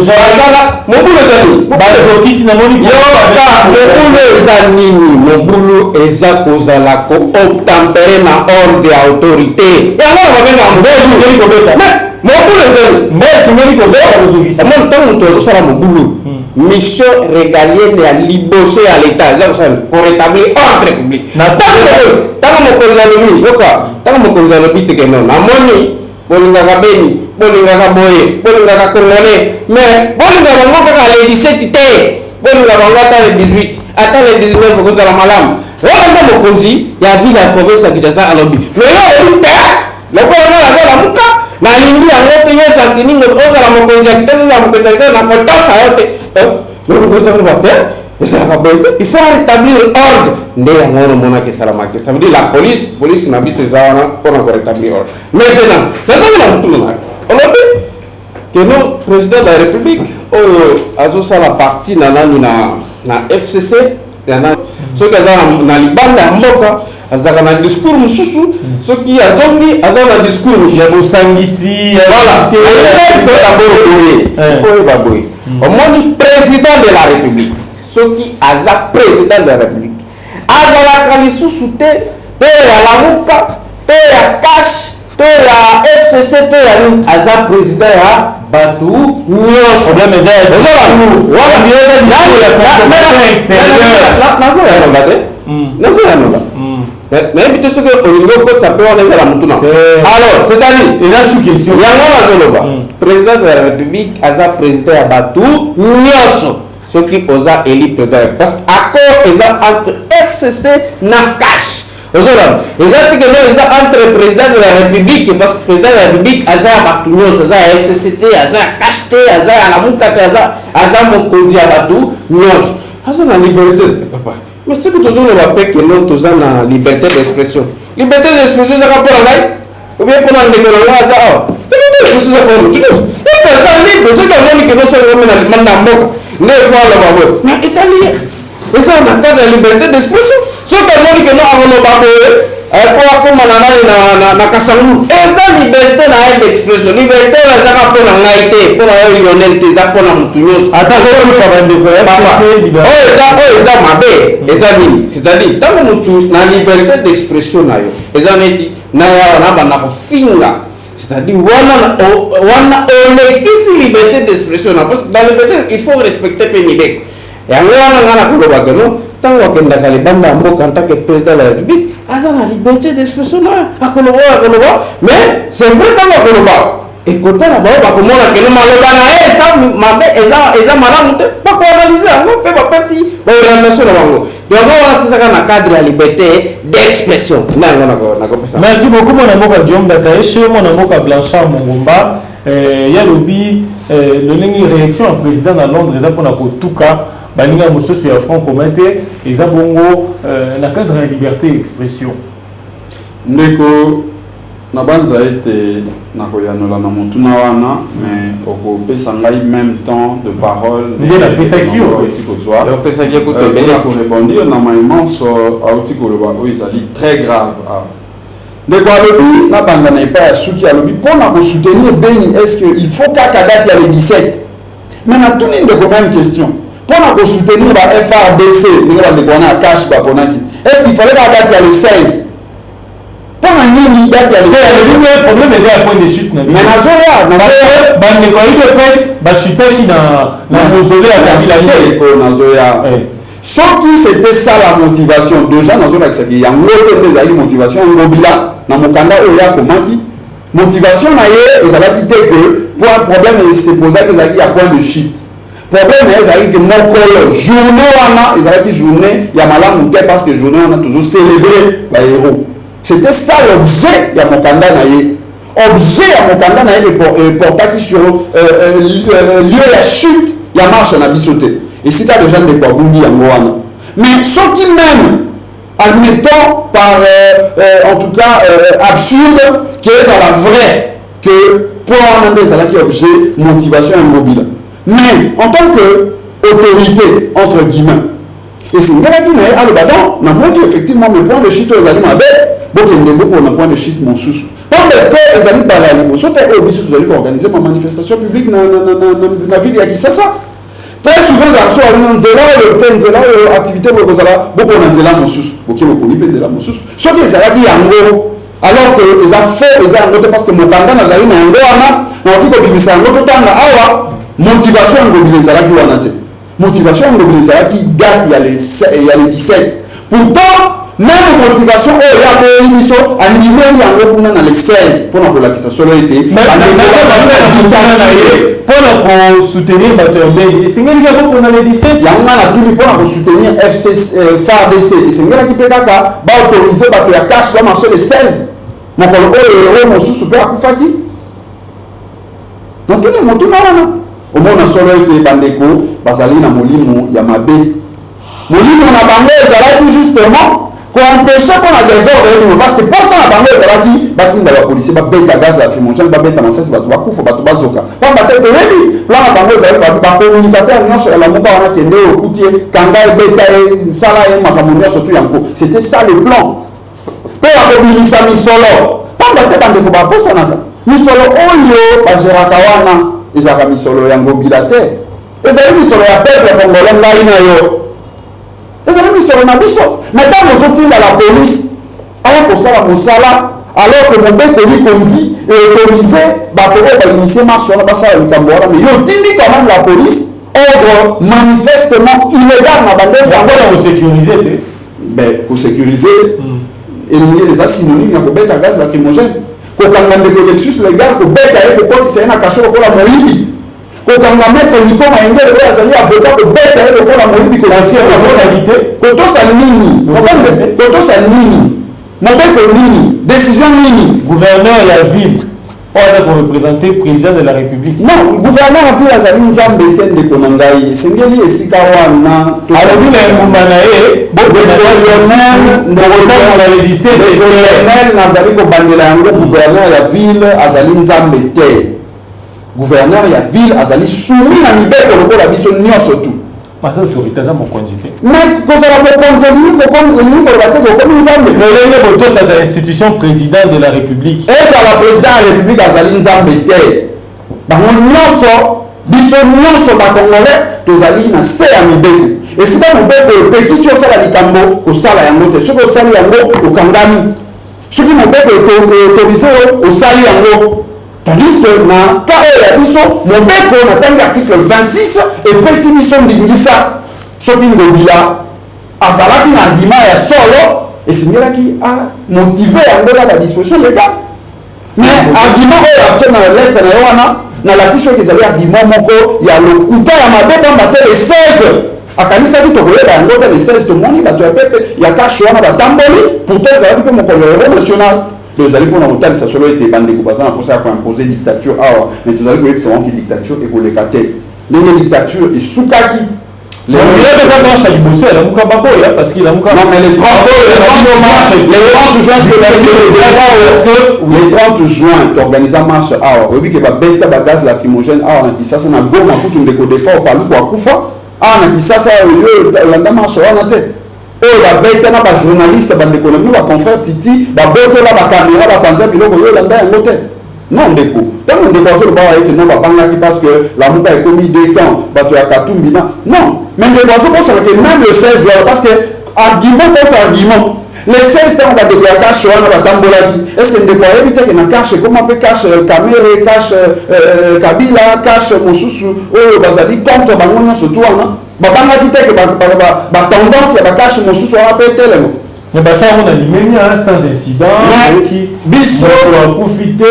basala mobulu ezali bazokisi na moni mobulu ezali mobulu eza kozala ko obtempérer na ordre ya autorité yango na babenga mobulu kobeta mobulu ezali mbesi kobeta bazokisa mon ntango moto azosala mobulu mission régalienne ya liboso ya l'état eza kosala pour rétablir ordre public ntango mokonzi alobi yoka ntango mokonzi alobi teke non namoni bolingaka beni bolingaka boye bolingaka congolais mais bolingaka bango kaka le 17 te bolingaka bango ata le 18 ata le 19 okozala malamu wana nde mokonzi ya ville ya province ya Kinshasa alobi mais yo olobi te lokola nga nazala muka nalingi yango mpe ye Gentini ozala mokonzi ya kitoko ozala mokonzi ya kitoko na kotosa yo te mais mokonzi yango bate ezalaka boye te il faut rétablir ordre nde yango wana omonaki esalamaki ça veut dire la police na biso eza wana mpona korétablir ordre maintenant nazongela motuna nayo olobi que no président de la république oyo azosala parti na nani na FCC soki aza na libanda ya mboka azalaka na discours mosusu soki azongi aza na discours mosusu ya bosangisi foyeba boye omoni président de la république soki aza président de la république azalaka lisusu te ya lamuka te ya cash te ya FCC te ya nini aza président ya bato nyonso nazoyanoba nayebi te soki olingi okotisa mpe wana ezala motuna alors c'est-à-dire eza sous question yango nazoloba président de la république aza président ya bato nyonso soki oza élu président parce que accord eza entre FCC na cash ozolaba eza te ke no eza entre président de la république parce que président de la république aza ya bato nyonso aza ya FCC te aza ya cash te aza ya lamuka te aza mokonzi ya bato nyonso aza na liberté papa mais soki tozoloba mpe ke no toza na liberté d'expression ezaka mpona ngai obie mpona ndeko na ngai aza awa liberté d'expression eza mpona eza libre soki amoni ke no soki omena limanda ya mboka nde efo aloba boye mais italie eza na cadre ya liberté d'expression soki amoni ke no akoloba boye po akoma na nani na kasangu eza liberté na ye d'expression liberté oyo ezaka mpona ngai te mpona oyo lionel te eza mpona motu nyonso oyo eza mabe eza nini c'est-à-dire ntango motu na liberté d'expression na yo eza neti na yawa nabanda kofinga c'est-à-dire wana olekisi liberté d'expression na parce que dans liberté il faut respecter mpe mibeko yango wana nga nakolobaka no ntango akendaka libanda ya mboka en tant que président de la république aza na liberté d'expression na akoloba mais c'est vrai ntango akoloba ekotala bao bakomona keno maloba na ye mabe eza malamu te bakoanalyse yango mpe bapesi baorientation na bango yango wana tisaka na cadre ya liberté d'expression nde yango nakopesa. Merci beaucoup mwana mboka Guillaume Bakaeshe mwana mboka Blanchard Mongomba ya lobi lolenge réaction ya président na Londres eza mpona kotuka baninga mosusu ya franc commun te eza bongo na cadre ya liberté d'expression ndeko na banza ete nakoyanola na motuna wana mais okopesa ngai même temps de parole korebondir na maimanso auti koloba oyo ezali très grave ndeko alobi na banda na epai ya suki alobi mpona kosoutenir beni est-ce que il faut kaka date ya le 17 mais natuni ndeko même question mpona kosoutenir ba FRDC ndenge bandeko wana ya cash baponaki est-ce qu'il fallait kaka date ya le 16 mpona nini date ya le problème eza ya point de chute na mais nazoya bandeko ya UDPS bachutaki na mausolée ya Kabila nazoya soki c'était ça la motivation déjà nazolakisaki yango te nde ezalaki motivation ya Ngobila na mokanda oyo akomaki motivation na ye ezalaki te que pour un problème esepozaki ezalaki ya point de chute problème ezalaki ke mokolo journée wana ezalaki journée ya malamu te parce que journée wana tozocélébrer bahéros c'était ça l'objet ya mokanda na ye objet à mokanda na portaki sur lieu ya chute ya marche na bisoté et si t'as déjà des quoi boundi yango wana mais ceux qui même admettons par en tout cas absurde que ça la vrai que pour un des objet motivation immobile mais en tant que autorité entre guillemets et c'est ngala qui na alobadon na moni effectivement mes points de chute aux aliments beaucoup na point de chute mon sous par le temps les aliments balali bo sote au biso vous allez organiser ma manifestation publique na ville ya Kisasa très souvent ça soit une nzela activité beaucoup na nzela mon sous beaucoup poni pe nzela mon sous so que ça qui yango alors que les affaires les angote parce que mokanda na zali na yango wana na okiko bimisa yango totanga awa motivation mobiliser la qui wana te motivation mobiliser la qui date il y a les 17 pourtant même motivation il y a des émissions animées yango kuna na les 16 pour na la solo été pour soutenir Baterbeli c'est ngeli ka pour na les 17 yango na tuli pour soutenir FC FARDC c'est ngela qui peut kaka ba autoriser bato ya cash va marcher les 16 na ko o mo susu pe akufaki na tuli motu na wana au moins na solo été bandeko bazali na molimo ya mabe molimo na bango ezalaki justement pour empêcher qu'on a des ordres parce que pour ça na bango ezalaki batinda ba policier ba beta gaz lacrymogène ba beta masasi bato bakufa bato bazoka pa bata to rebi plan na bango ezalaki ba communicateur nyonso ya la muka wana kende okutie kanga beta sala e makambo nyonso tu yango c'était ça le plan pe ya kobilisa misolo pa bata bandeko ba bosanaka misolo oyo bajeraka wana ezalaka misolo yango bilate ezali misolo ya peuple congolais ngai na yo ezali misolo na biso maintenant bozotinda la police aya kosala mosala alors que mobeko likondi autorisé bato oyo bainitie marche wana basala likambo wana mais yo tindi quand même la police ordre manifestement illégal na bandeli yango na kosécuriser te ben kosécuriser elingi eza synonyme ya kobeta gaz lacrymogène kokanga ndeko lexus légal kobeta ye kokotisa ye na kasho lokola moyibi kokanga maître Nikoma Engele oyo azali avocat kobeta ye lokola moyibi kotosa nini kotosa nini mobeko nini décision nini gouverneur ya ville oyo pour représenter président de la république non gouverneur ya ville azali nzambe te ndeko na ngai esengeli esika wana alobi na engumba na ye gouverneur nazali kobandela yango gouverneur ya ville azali nzambe te gouverneur ya ville azali soumis na mibeko lokola biso nyonso tu masa autorité za mokonzi te mais kozala mokonzi elingi koloba te kokomi nzambe lolenge botosa da institution président de la république ezala président ya république azali nzambe te bango nyonso biso nyonso bakongolais tozali na se ya mibeko esika mobeko epeki soki osala likambo kosala yango te soki osali yango okangami soki mobeko autorise osali yango tandis que na cas oyo ya biso mobeko na ntangi article 26 epesi biso ndingisa soki ngobila azalaki na argument ya solo esengelaki amotive yango na badisposition légale mais argument oyo atie na lettre na yo wana nalaki soki ezali argument moko ya lokuta ya mabe pamba te le 16 akanisaki tokoyeba yango te le 16 tomoni bato ya pepe ya kashe wana batamboli pourtant ezalaki mpe mokolo héros national tozali mpona kotalisa solo ete bandeko baza na mposa ya koimpose dictature awa mais tozali koyebisa wango dictature ekoleka te ndenge dictature esukaki les 30 juin t'organisa marche awa oyebi ke babeta bagaz lacrymogène awa na Kisasa na Goma kutu ndeko defa opaluku akufa awa na Kisasa oyo olanda marche wana te oyo babeta na bajournaliste bandeko na bino baconfrère Titi babotola bacaméra bapanza biloko oyo olanda yango te non ndeko ntango ndeko azoloba ayeke no babangaki parce que lamuka ekomi deux camps bato ya Katumbi na non mais ndeko azokosala ke même le 16 juin parce que argument contre argument le 16 ntango bandeko ya kashe wana batambolaki est ce que ndeko ayebi teke na kashe ekoma mpe kashe Kamere kashe Kabila kashe mosusu oyo bazali contre bango nyonso tu wana babangaki teke batendance ya bakashe mosusu wana mpe etelemo mais basa on a limé sans incident qui biso profité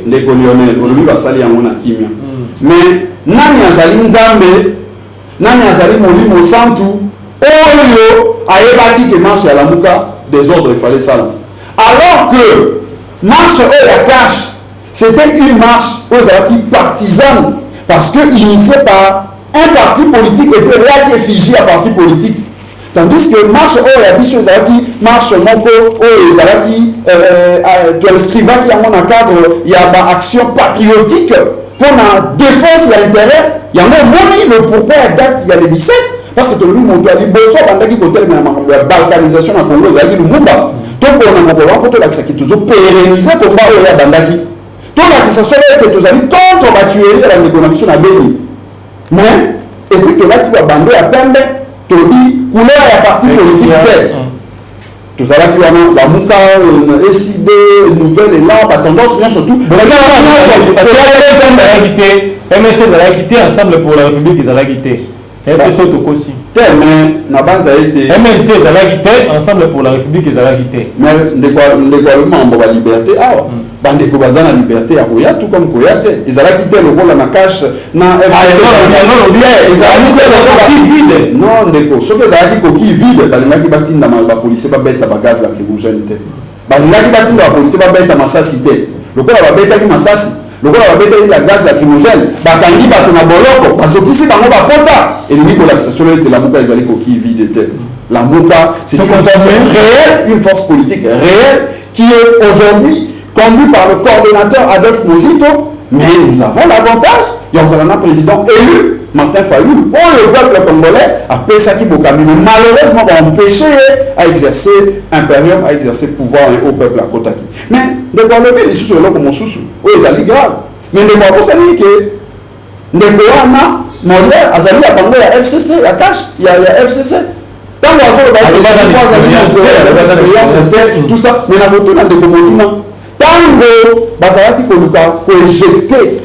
ndeko Lionel olobi basali yango na kimia mais nani azali nzambe nani azali molimo santu oyo ayebaki ke marche ya lamuka des ordres, il fallait ça là. Alors que marche et la cache, c'était une marche aux acquis partisane, parce que initiée par un parti politique et puis là qui est figé à parti politique. Tandis que marche au Yabiso Zalaki, marche Moko, au Zalaki, tu inscrivas qui a mon cadre, il y a une action patriotique pour la défense de l'intérêt. Il y a le pourquoi la date, il y a les 17. Parce que tout le monde a dit, bon, ça, pendant qu'il y a la balkanisation dans le Congo, Zalaki, le Mumba. Donc, on a un peu qui est toujours pérennisé comme ça, il y a Bandaki. Donc, la question est que tu as dit contre la tuerie de la connexion à Béni. Mais, et puis, tu as dit, tu vas bander à Pembe. Tu dis, couleur à la partie politique tête. Tout ça là qui va la Mouka, SIB, nouvelle et là, tendance, bien surtout. Parce que MSC a quitté ensemble pour la République, ils ont quitté. Et puis surtout aussi. Mais la bande a été. MSC a quitté ensemble pour la République, ils ont quitté. Mais de quoi la liberté, bande ko bazana liberté à Koya tout comme Koyate ils allaient quitter le rôle na cache na FCC ils allaient quitter le vide non ndeko ce que ça dit coquille vide balingaki batinda ba police ba beta ba gaz lacrymogène te balingaki batinda ba police ba beta masasi te lokola ba beta ki masasi lokola ba beta la gaz lacrymogène bakangi bato na boloko bazokisi bango bakota et ni ko l'accession de la Mouka ils allaient coquille vide te la Mouka c'est une force réelle, une force politique réelle qui est aujourd'hui conduit par le coordonnateur Adolphe Mozito, mais nous avons l'avantage, il y a un président élu, Martin Fayoul, pour le peuple congolais, a Pesaki Bokami, mais malheureusement, on a empêché à exercer impérium, à exercer pouvoir au peuple à Kotaki. Mais, de quoi le bien, les sous là comme sous, oui, ça est grave. Mais de quoi ça dit que, de quoi Molière, Azali a parlé à FCC, à Cache, il y a FCC. Tant qu'on a tout ça, mais on a voté dans des commandements. Tango bazalaki koluka projeté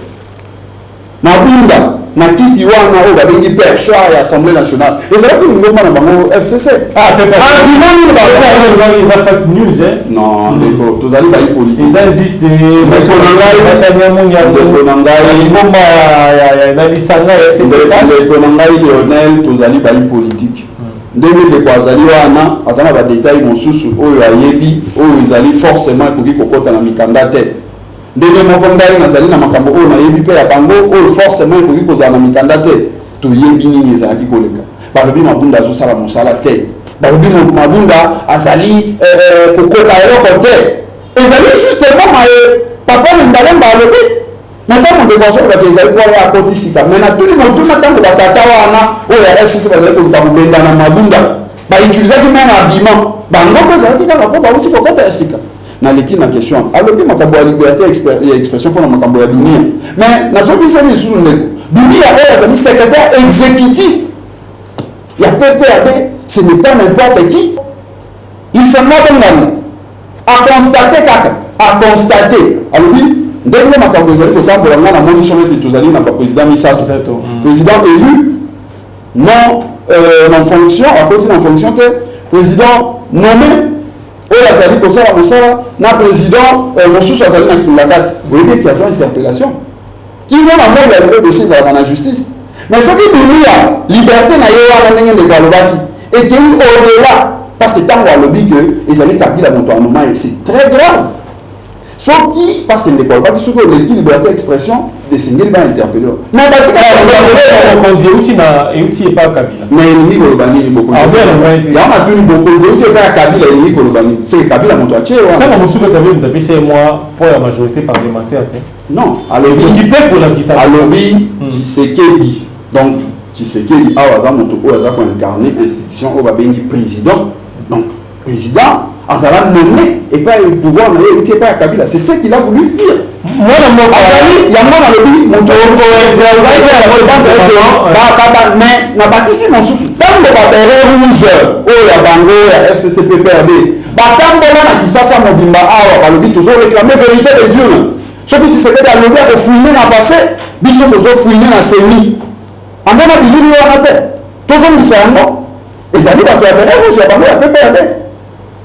mabunda na kiti wana o babengi perchoir ya Assemblée nationale ezalaki ngoma na bango FCC ils ont fait news non ndeko tozali bayi politique ils existent mais ngoma ya lisanga ya FCC ndeko nangai Lionel tozali bayi politique ndenge de kwazali wana azana ba détail mosusu oyo ayebi oyo ezali forcément koki kokota na mikanda te ndenge moko ngai nazali na makambo oyo nayebi pe ya bango oyo forcément koki kozala na mikanda te toyebi nini ezalaki koleka balobi mabunda azosala mosala te balobi mabunda azali kokota eloko te ezali justement papa Ndalamba alobi ntango de boso ba ezali kwa ya kotisika mais na tuli motu na tango batata wana oyo ya FCC bazali koluka kubenda na mabunda ba utiliser ki même habillement bango ko zalaki kaka ko ba uti kokota ya sika na leki na question alobi makambo ya liberté expression pour makambo ya dunia mais na soki sami sous ndeko dunia oyo azali secrétaire exécutif ya PPAD ce n'est pas n'importe qui il s'en va dans à constater alobi ndenge makambo ezali kotambola nga na moni soki tozali na président Misato président élu non en fonction à côté en fonction te président nommé oyo azali kosala mosala na président mosusu azali na kindakati oyebi eki azwa interpellation kino na moi ya lelo dossier ezalaka na justice mais soki dunia liberté na ye wana ndenge ndeko alobaki ekei au-delà parce que ntango alobi ke ezali Kabila moto anoma c'est très grave Soki, parce qu'il ne décolle pas, ce que l'équipe liberté d'expression, des signes va interpeller. Mais il n'y a pas Kabila. Il y a pas Kabila, il n'y a pas c'est Kabila mon toit. Pour la majorité parlementaire. Non, alors Tshisekedi. Donc, Tshisekedi a incarné l'institution au Babengi président. Donc, président. Azala nommé et pas le pouvoir n'était pas à Kabila. C'est ce qu'il a voulu dire. Moi, il y a moi dans le pays, mon tour. Mais n'a pas ici mon souffle. Tant que le rouge, oh la bango, la FCCPPRD, tant que là, qui ça mon bimba, ah, le dit toujours réclamer vérité des yeux. Ce que tu sais que dans le gars, au fouiller dans le passé, bisous toujours fouiller dans la série. En bon avis, il y a un matin. Tous les gens disent non. Et ça dit, bah, tu as bien rouge, la bango, la PPRD.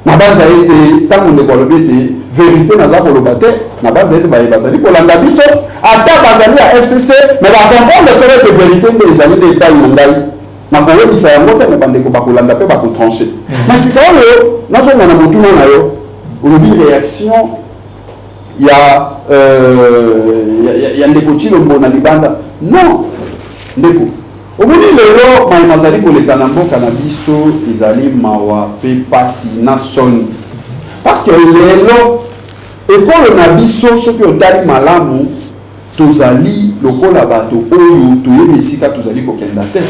Na banza été tant on de été vérité na za kolobate na banza été bazali kolanda biso ata bazali à FCC mais ba comprendre serait que vérité des années de taille mondiale nakolobisa yango te me bandeko bakolanda mpe bakotranche na sika oyo nazonga na motuna na yo olobi réaction ya ndeko Tshilombo na libanda non ndeko omoni lelo mai mazali koleka na mboka na biso ezali mawa mpe pasi na soni parce que lelo ekolo na biso soki otali malamu tozali lokola bato oyo toyebi esika tozali kokenda te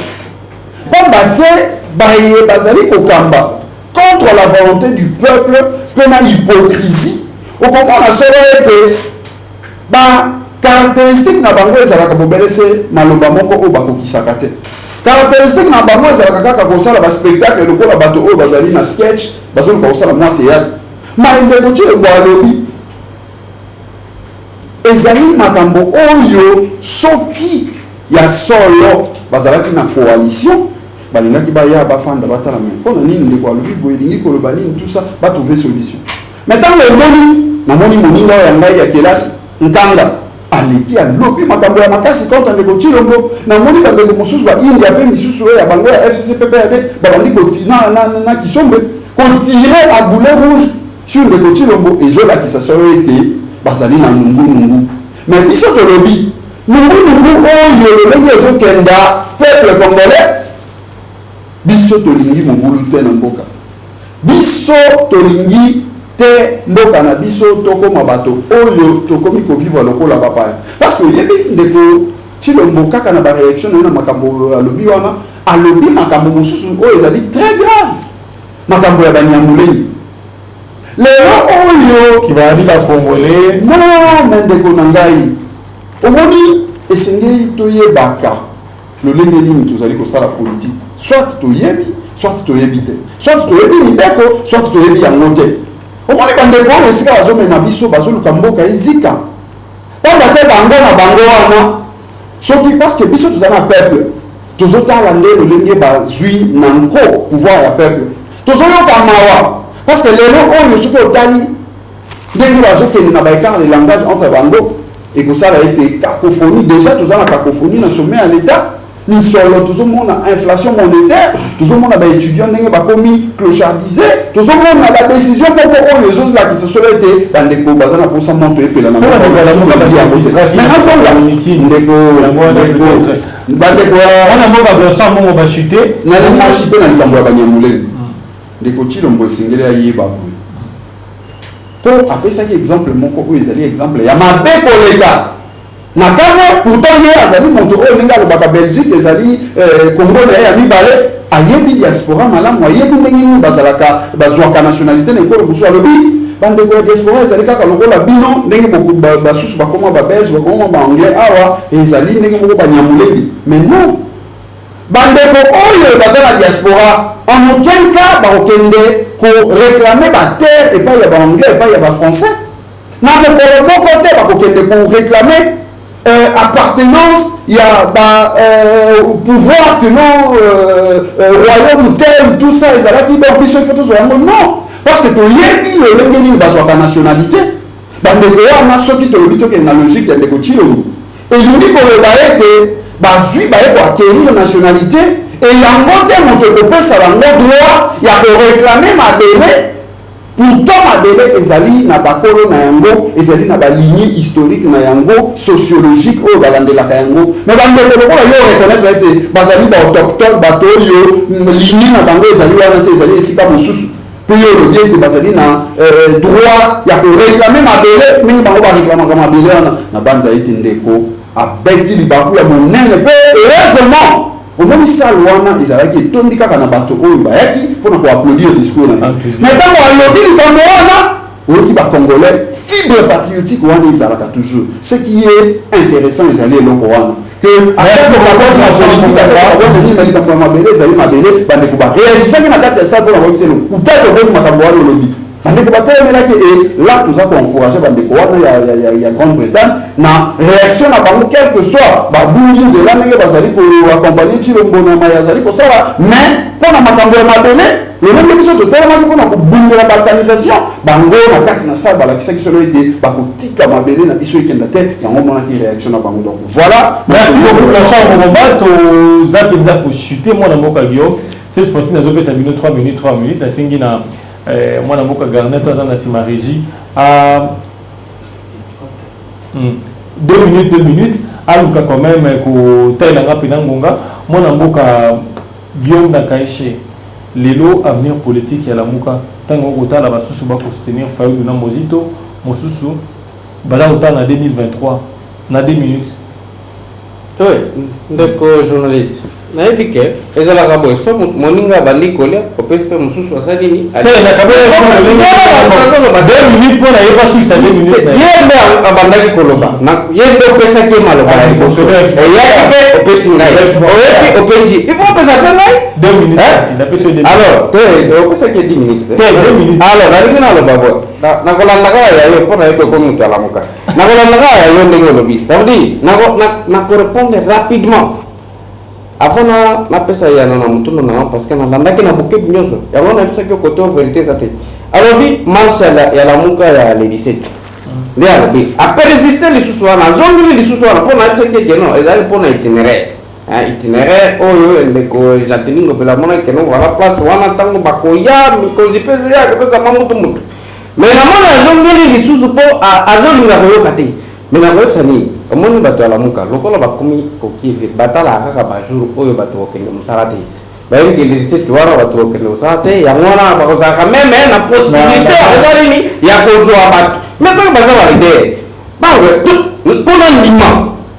pamba te baye bazali kokamba contre la volonté du peuple mpe na hypocrisie okomona solo ete caractéristique na bango ezalaka bobelese maloba moko oyo bakokisaka te caractéristique na bango ezalaka kaka kosala baspectacle lokola bato oyo bazali na sketch bazoluka kosala mwa théâtre ndeko Tshilombo alobi ezali makambo oyo soki ya solo bazalaki na coalition balingaki baya bafanda batala me mpona nini ndeko alobi boye elingi koloba nini tout ça batrouve solution mais ntango namoni moninga oyo ya ngai ya kelasi Nkanga aleki alobi makambo ya makasi contre ndeko Tshilombo namoni bandeko mosusu baindia mpe misusu oyo ya bango ya FCCPPRD babandi na Kisombe kotire à boulet rouge sur ndeko Tshilombo ezolakisa solo ete bazali na nungu mais biso tolobi nungu oyo lolenge ezokenda peuple congolais biso tolingi mobulu te na mboka biso tolingi te mboka na biso tokoma bato oyo tokomi kovivre lokola bapaya parce que yebi ndeko Tshilombo kaka na baréaction na makambo alobi wana alobi makambo mosusu oyo ezali très grave makambo ya banyamulenge lelo oyo kibali bakongole non ndeko na ngai omoni esengeli toyebaka lolenge nini tozali kosala politique soit toyebi soit toyebi te soit toyebi mibeko soit toyebi yango te omoni bandeko oyo esika bazomema biso bazoluka mboka ezika pamba te bango na bango wana soki parce que biso tozali na peuple tozotala nde lolenge bazwi na nko pouvoir ya peuple tozoyoka mawa parce que lelo oyo soki otali ndenge bazokende na baécart de langage entre bango ekosala ete cacophonie déjà tozali na cacophonie na sommet ya l'état ni solo tozomona inflation monétaire tozomona baétudiant ndenge bakomi clochardisé tozomona badécision moko oyo ezozolakisa solo ete bandeko baza na posa moto epela na bandeko wana mboka blanchard mongo bachute nalingi bachute na likambo ya banyamulenge ndeko Tshilombo esengeli ayeba boye mpo apesaki exemple moko oyo ezali exemple ya mabe koleka na kama pourtant ye azali moto oyo ndenge alobaka Belgique ezali Congo na ye ya mibale ayebi diaspora malamu ayebi ndenge nini bazalaka bazwaka nationalité na ekolo mosusu alobi bandeko ya diaspora ezali kaka lokola bino ndenge basusu bakoma babelge bakoma baanglais awa ezali ndenge moko banyamulenge mais non bandeko oyo baza na diaspora en aucun cas bakokende koréclame baterre epai ya baanglais epai ya bafrançais na mokolo moko te bakokende koréclame appartenance ya pouvoir que nos royaume tel tout ça ezalaki donc biso ifo tozwa yango non parce que toyebi lolenge nini bazwaka nationalité bandeko wana soki tolobi tokende na logique ya ndeko Tshilombo elingi koloba ete bazwi baye koacquérir nationalité eyango te moto ekopesa bango droit ya koréclame mabele pourtant mabele ezali na bakolo na yango ezali na baligne historique na yango sociologique oyo balandelaka yango mais bandeko lokola yo reconnaître ete bazali baautochtone bato oyo ligne na bango ezali wana te ezali esika mosusu mpe yo olobi ete bazali na droit ya koréclame mabele mingi bango baréclamaka mabele wana na banza ete ndeko abeti libaku ya monene mpe heureusement omoni sale wana ezalaki etondi kaka na bato oyo bayaki mpona koapplaudir discours na ye mais ntango alobi likambo wana oyoki bacongolais fibre patriotique wana ezalaka toujours ce qui est intéressant ezali eloko wana likambo ya mabele ezali mabele bandeko baréagisaki na kati ya sale mpona koyebiselo utete okoki makambo wana olobi bandeko batelemelaki là toza koencourage bandeko wana ya Grande-Bretagne na réaction na bango quel que soit babungi nzela ndenge bazali koaccompagne Tshilombo na maya azali kosala mais mpona makambo ya mabele lolenge biso totelemaki mpona kobundela balkanisation bango na kati na sala balakisaki solo ete bakotika mabele na biso ekenda te yango monaki réaction na bango. Donc voilà, merci beaucoup Lachar Mongomba. Toza mpenza kochute mwana mboka Guillaume. Cette fois-ci nazopesa bino 3 minutes nasengi na mwana mboka Garnet aza na nsima régie à 2 minutes aluka quand même kotaelanga mpena ngonga mwana mboka Guillaume na Kaeshe lelo avenir politique ya Lamuka tango kotala basusu ba ko soutenir Fayulu na Mozito mosusu baza kotala na 2023 na 2 minutes. Oui, ndeko journaliste. Na ebike ezalaka boye so moninga bandi kolia opespe mosusu asalini tele na kabela so 2 minutes pour na yeba su isa 2 minutes yende abandaki koloba na yende opesaki maloba ya liboso yakipe opesi ngai oyebi opesi il faut pesa pe ngai 2 minutes na peso 2 minutes alors te opesaki 10 minutes te 2 minutes alors nalingi naloba boye na kolandaka ya yo mpo na yebe ko mutu alamuka na kolandaka ya yo ndenge olobi ça veut dire na korépondre rapidement avant na pesa ya na mutundo na parce que na landaki na buke binyoso ya wana pesa ko côté vérité ça te alors bi marche ya Lamuka ya le 17 ndia bi après résister les sous wana zongi les sous wana pour na pesa que non ezali pour na itinéraire oyo ndeko jatiningo pela mona que non voilà place wana tango bakoya mikozi pesa ya pesa mamutu mutu mais na mona zongi les sous pour azolinga koyoka te mais na koyoka ni omoni bato ya Lamuka lokola bakomi kokive batala kaka ba jour oyo bato okende musala te bayebi ke le 17 wana bato okende musala te yango wana bakozalaka meme na possibilité ya kozalini ya kozwa bato mais soki baza balide bango mpona ndima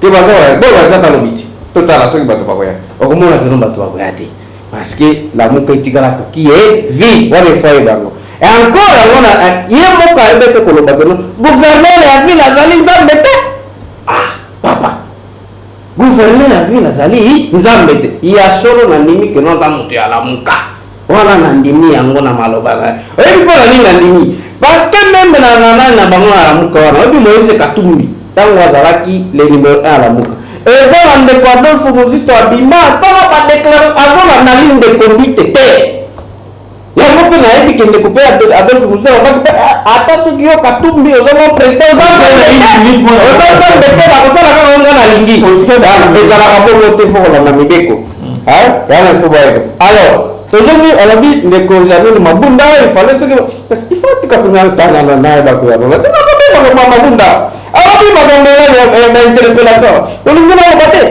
te baza balide boyo bazaka lobiti totala soki bato bakoya okomona keno bato bakoya te parce que Lamuka etikala koki vi wana efoye bango et encore yango na ye moko ayebe te koloba keno gouverneur ya ville azali nzambe te papa gouverneur ya ville azali nzambe te ya solo na ndimi ke noza moto ya Lamuka wana na ndimi yango na maloba na oyebi mpo na nini na ndimi parce que même na bango na Lamuka wana oyebi Moïse Katumbi ntango azalaki le numéro 1 ya Lamuka eza na ndeko Adolphe Mozito abima asala badéclaration azona na ligne de conduite te yango mpe nayebi ke ndeko mpe Adolphe Mozito abaki ata soki yo Katumbi ozoma président ozazambe te bakosala kaka onga na lingi ezalaka bongo te fo kolanda mibeko yana soboyeko alors tozongi alobi ndeko Janine Mabunda ifale soki il faut tika pena tana na yeba ko yalola te na Mabunda alobi makambo na interpellation tolingi na bate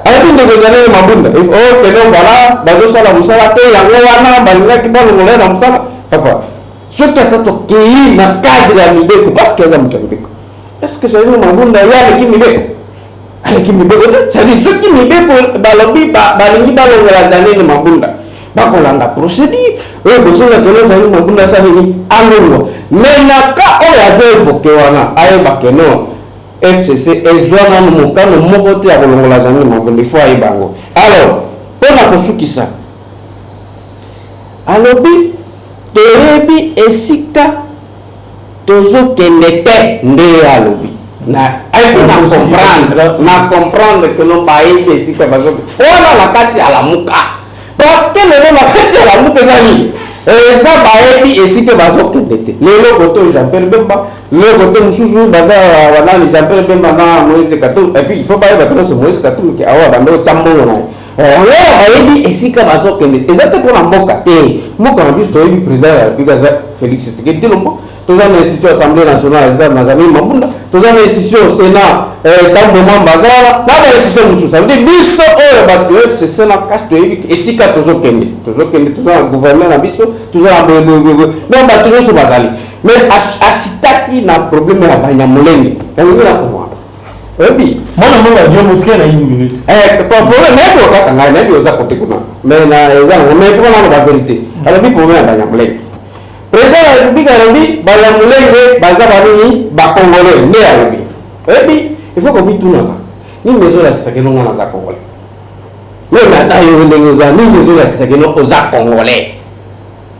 alobi ndeko Janine Mabunda keno voilà bazosala musala te yango wana balingaki balongola na musala papa soki ata tokei na cadre ya mibeko parce que eza moto ya mibeko est-ce que Janine Mabunda ye aleki mibeko te c'est-à-dire soki mibeko balobi balingi balongola Janine Mabunda bakolanda procédure oyo kosenga keno Janine Mabunda asalini alongwa mais na ka oyo azoevoke wana ayeba keno FCC ezwa nanu mokano moko te ya kolongola Janine Mabunda il faut ayeba yango alors mpona kosukisa alobi toyebi esika tozokende te nde alobi na comprendre que no bayebi esika bazokende wana na kati ya Lamuka parce que lelo na kati ya Lamuka ezali eza bayebi esika bazokende te lelo koto Jean-Pierre Bemba lelo koto mosusu baza wanani Jean-Pierre Bemba na Moïse Katumbi et puis il faut bayeba que c'est Moïse Katumbi ki awa bando chambongo na yango bayebi esika bazokende te eza te mpona mboka te mboka na biso toyebi président ya République aza Félix Tshisekedi Tshilombo toza na institution assemblée nationale eza na Janine Mabunda toza na institution Sénat Tambo Mwamba azala na ba institution mosusu ça veut dire biso oyo bato FCC na kasi toyebi esika tozokende toza na gouvernement na biso toza na donc bato nyonso bazali mais asitaki na problème ya banyamulenge yango na comprendre oyebi mwana mwana ndio mutike na 1 minute problème na ko kata ngai na ndio za kote kuna mais na eza mais faut na la vérité alors bi problème ya banyamulenge président de la République alobi banyamulenge baza banini bakongolais nde alobi oyebi il faut kobitunaka nini ezolakisa keno nga naza congolais même ata yo ndenge oza nini ezolakisa keno oza congolais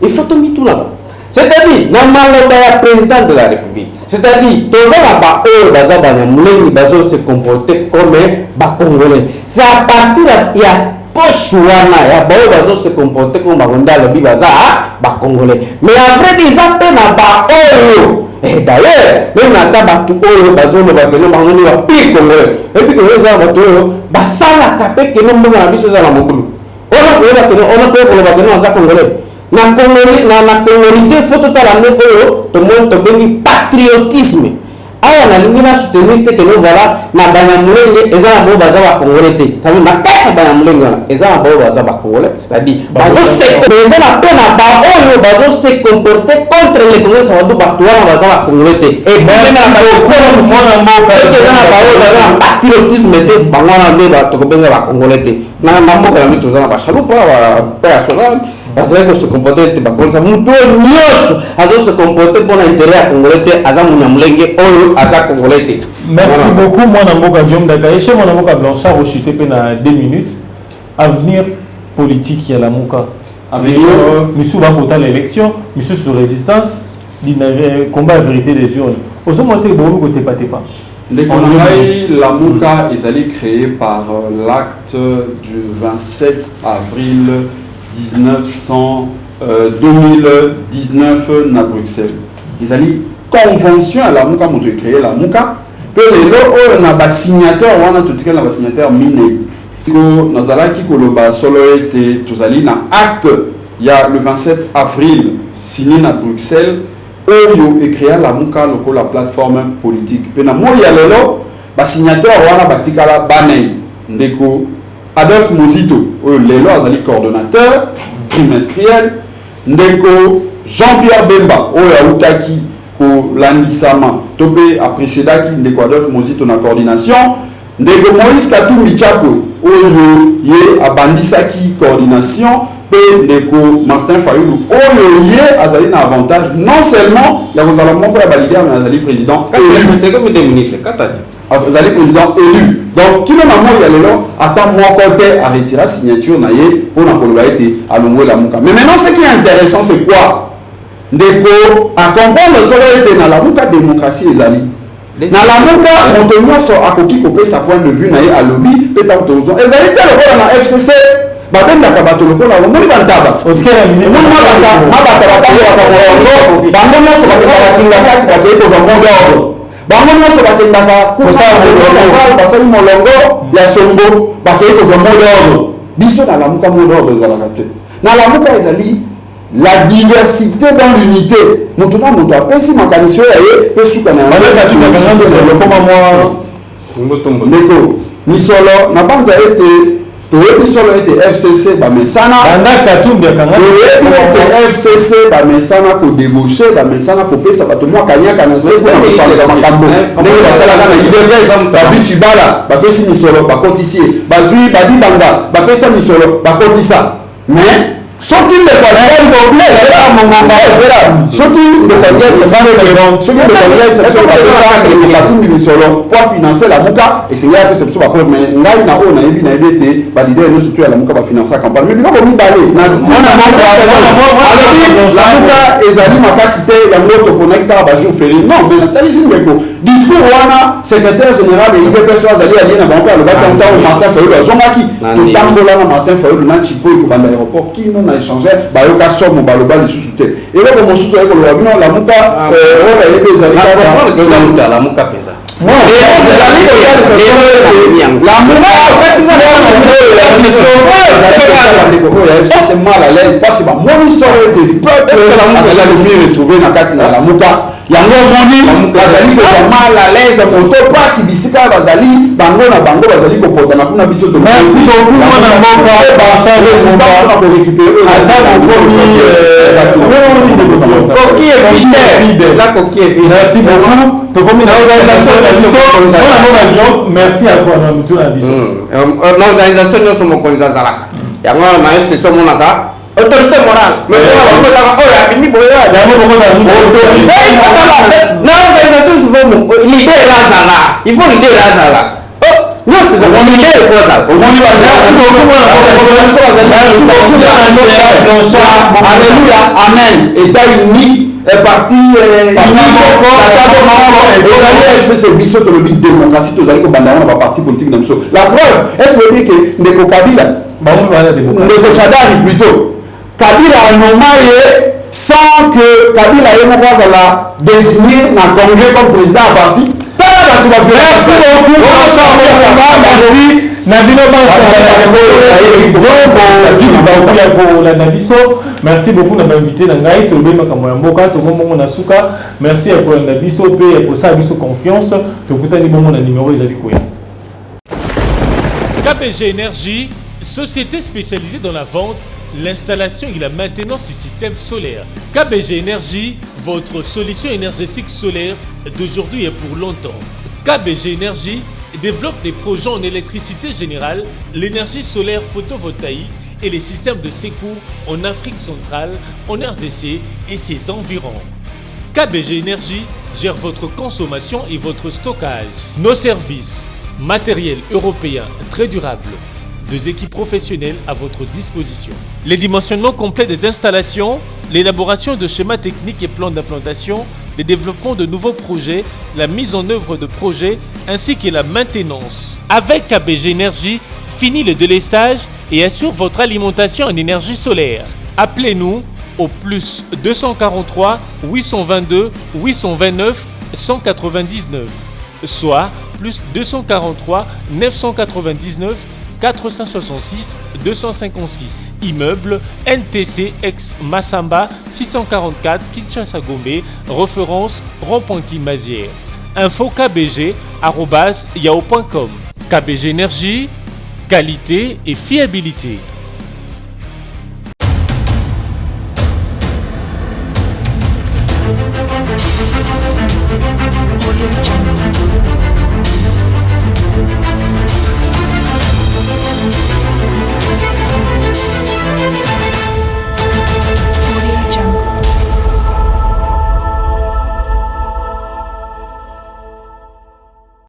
il faut tomitunaka c'est-à-dire na maloba ya président de la République c'est-à-dire toza na baoyo baza banyamulenge bazose comporter comme bakongolais c'est à partir ya poche wana ya bao bazo se comporter comme baronda lobi baza ba congolais mais après des appels na ba oyo et d'ailleurs même na ta ba tout oyo bazo no ba keno bangoni ba pi congolais et puis que ça ba oyo ba sala tapé que no mbona na biso za na mokulu ona ko ba keno ona ko ba keno za congolais na congolais na congolité faut total amener oyo to monde to bengi patriotisme aya na lingi na soutenir te que no voilà na banyamulenge eza na bo baza ba congolais te tabi na tête banyamulenge na eza na bo baza ba congolais c'est-à-dire bazo se eza na pe na ba oyo bazo se comporter contre les congolais ça va do ba toa na baza ba congolais te et bien na ba ko na mona mboka eza na ba oyo baza na patriotisme te bangwana nde ba to ko benga ba congolais te na mboka na mitu za na ba chalupa ba personnel bazali ko se comporter te bakonza mutu nyonso azo se comporter pour l'intérêt à congolais te aza munyamulenge oyo aza congolais te. Merci beaucoup moi na mboka Guillaume Daka et chez moi na mboka Blanchard au chuté pe na 2 minutes avenir politique ya la muka avenir monsieur ba kota l'élection monsieur sur résistance combat vérité des urnes aux monter bon côté pas les Congolais, la muka est allée créée par l'acte du 27 avril 2019 à Bruxelles. Ils ont dit convention à la Mouka, nous créé la Mouka, que les lots ont un signateur, on a tout cas un signateur miné. Nous avons dit que le solo était tous allés dans acte, il y a le 27 avril signé à Bruxelles, où il a créé la Mouka, la plateforme politique. Puis moi il y a le lot, le signateur on a bâti la banane, ndeko Adolphe Mozito, Lelo Azali coordonnateur trimestriel, Ndeko Jean-Pierre Bemba, Oyaoutaki, Landisama, Topé a précédé Ndeko Adolphe Mozito na coordination, Ndeko Moïse Katumbi Chako, Oyo Ye Abandisaki coordination, et Ndeko Martin Fayoulou, Oyo Ye Azali na avantage, non seulement, il y a vos alamans pour la valider, mais Azali président. Azali président élu. Donc, qui m'a dit attends moi côté à retirer la signature pour la Colobaïté à l'ongoué la Mouka. Mais maintenant, ce qui est intéressant, c'est quoi? Ndeko à comprendre le soleil dans la Mouka démocratie Ezali. Dans la Mouka, on te dit sur Akoki Kopé sa point de vue à lobby, peut-être aux autres. Ezali tel le dans la FCC. Babem da kabato loko la moni bantaba. Otikela mini. Moni mabata, mabata batanga bakongo. Bango so bakela kinga kati bakeko za monde ordre. Bango nyonso bakendaka kosala basali molongo ya songo bakei kozwa mot d'ordre biso na lamuka mot d'ordre ezalaka te na lamuka ezali la diversité dans l'unité moto na moto apesi makanisi oyo ya ye mpe suka na ndeko misolo na banza ete toyebi solo ete FCC bamesana toyebi ete FCC bamesana kodébauche bamesana kopesa bato mwa kanyaka na se mpona kopanza makambo ndenge basalaka na idps bazwi cibala bapesi misolo bakotisi ye bazwi badibanga bapesa misolo bakotisa mais soki ndeko batumbi misolo po afinancer la muka esengeli apesa biso bapreuve mais ngai na oyo nayebi nayebi ete balider nyonso to ya la muka bafinancer campagne mais biloko mibale la muka ezali makasi te yango toponaki kaka bajour férié non mais natalisi ndeko discours wana secrétaire général ya idps azali alie na bango alobaki ntango martin fayulu azongaki totambola na martin fayulu na chipoi kobanda aéroport kino na échanger bayoka somo baloba lisusu te eloko mosusu aye koloba bino la muka oyo ayebi ezali kaka la muka pesa c'est mal à l'aise parce que mon histoire était peuple mieux retrouvé na kati na la muka yango moni bazali ko mal à l'aise moto pasi bisika bazali bango na bango bazali ko pota na kuna biso to merci beaucoup mona mboka ba résistance na ko récupérer merci beaucoup to komi na organisation merci à toi na mtu na biso l'organisation no somo konza zalaka yango na FCC somo naka autorité morale mais on va pas la fini pour là l'organisation souvent l'idée là zala il faut l'idée là zala non c'est ça on idée il faut ça on y va alléluia amen état unique est parti c'est biso to le démocratie to zali ko banda na ba parti politique na biso la preuve est-ce que dire que Ndeko Kabila ndeko Shadari plutôt Kabila anomaye sans que Kabila ait la désigné dans le Congrès comme président à parti. Merci beaucoup. Merci beaucoup d'avoir invité Nangaï, merci pour la pour ça confiance. Numéro KBG Énergie, société spécialisée dans la vente, l'installation et la maintenance du système solaire. KBG Énergie, votre solution énergétique solaire d'aujourd'hui et pour longtemps. KBG Énergie développe des projets en électricité générale, l'énergie solaire photovoltaïque et les systèmes de secours en Afrique centrale, en RDC et ses environs. KBG Énergie gère votre consommation et votre stockage. Nos services, matériel européen très durable, 2 équipes professionnelles à votre disposition. Les dimensionnements complets des installations, l'élaboration de schémas techniques et plans d'implantation, le développement de nouveaux projets, la mise en œuvre de projets ainsi que la maintenance. Avec KBG Énergie, fini le délestage et assure votre alimentation en énergie solaire. Appelez-nous au plus 243 822 829 199, soit plus 243 999 466 256. Immeuble NTC ex Massamba 644 Kinshasa Gombe, référence rond-point Kimazière. Info kbg@yahoo.com. KBG Énergie, qualité et fiabilité.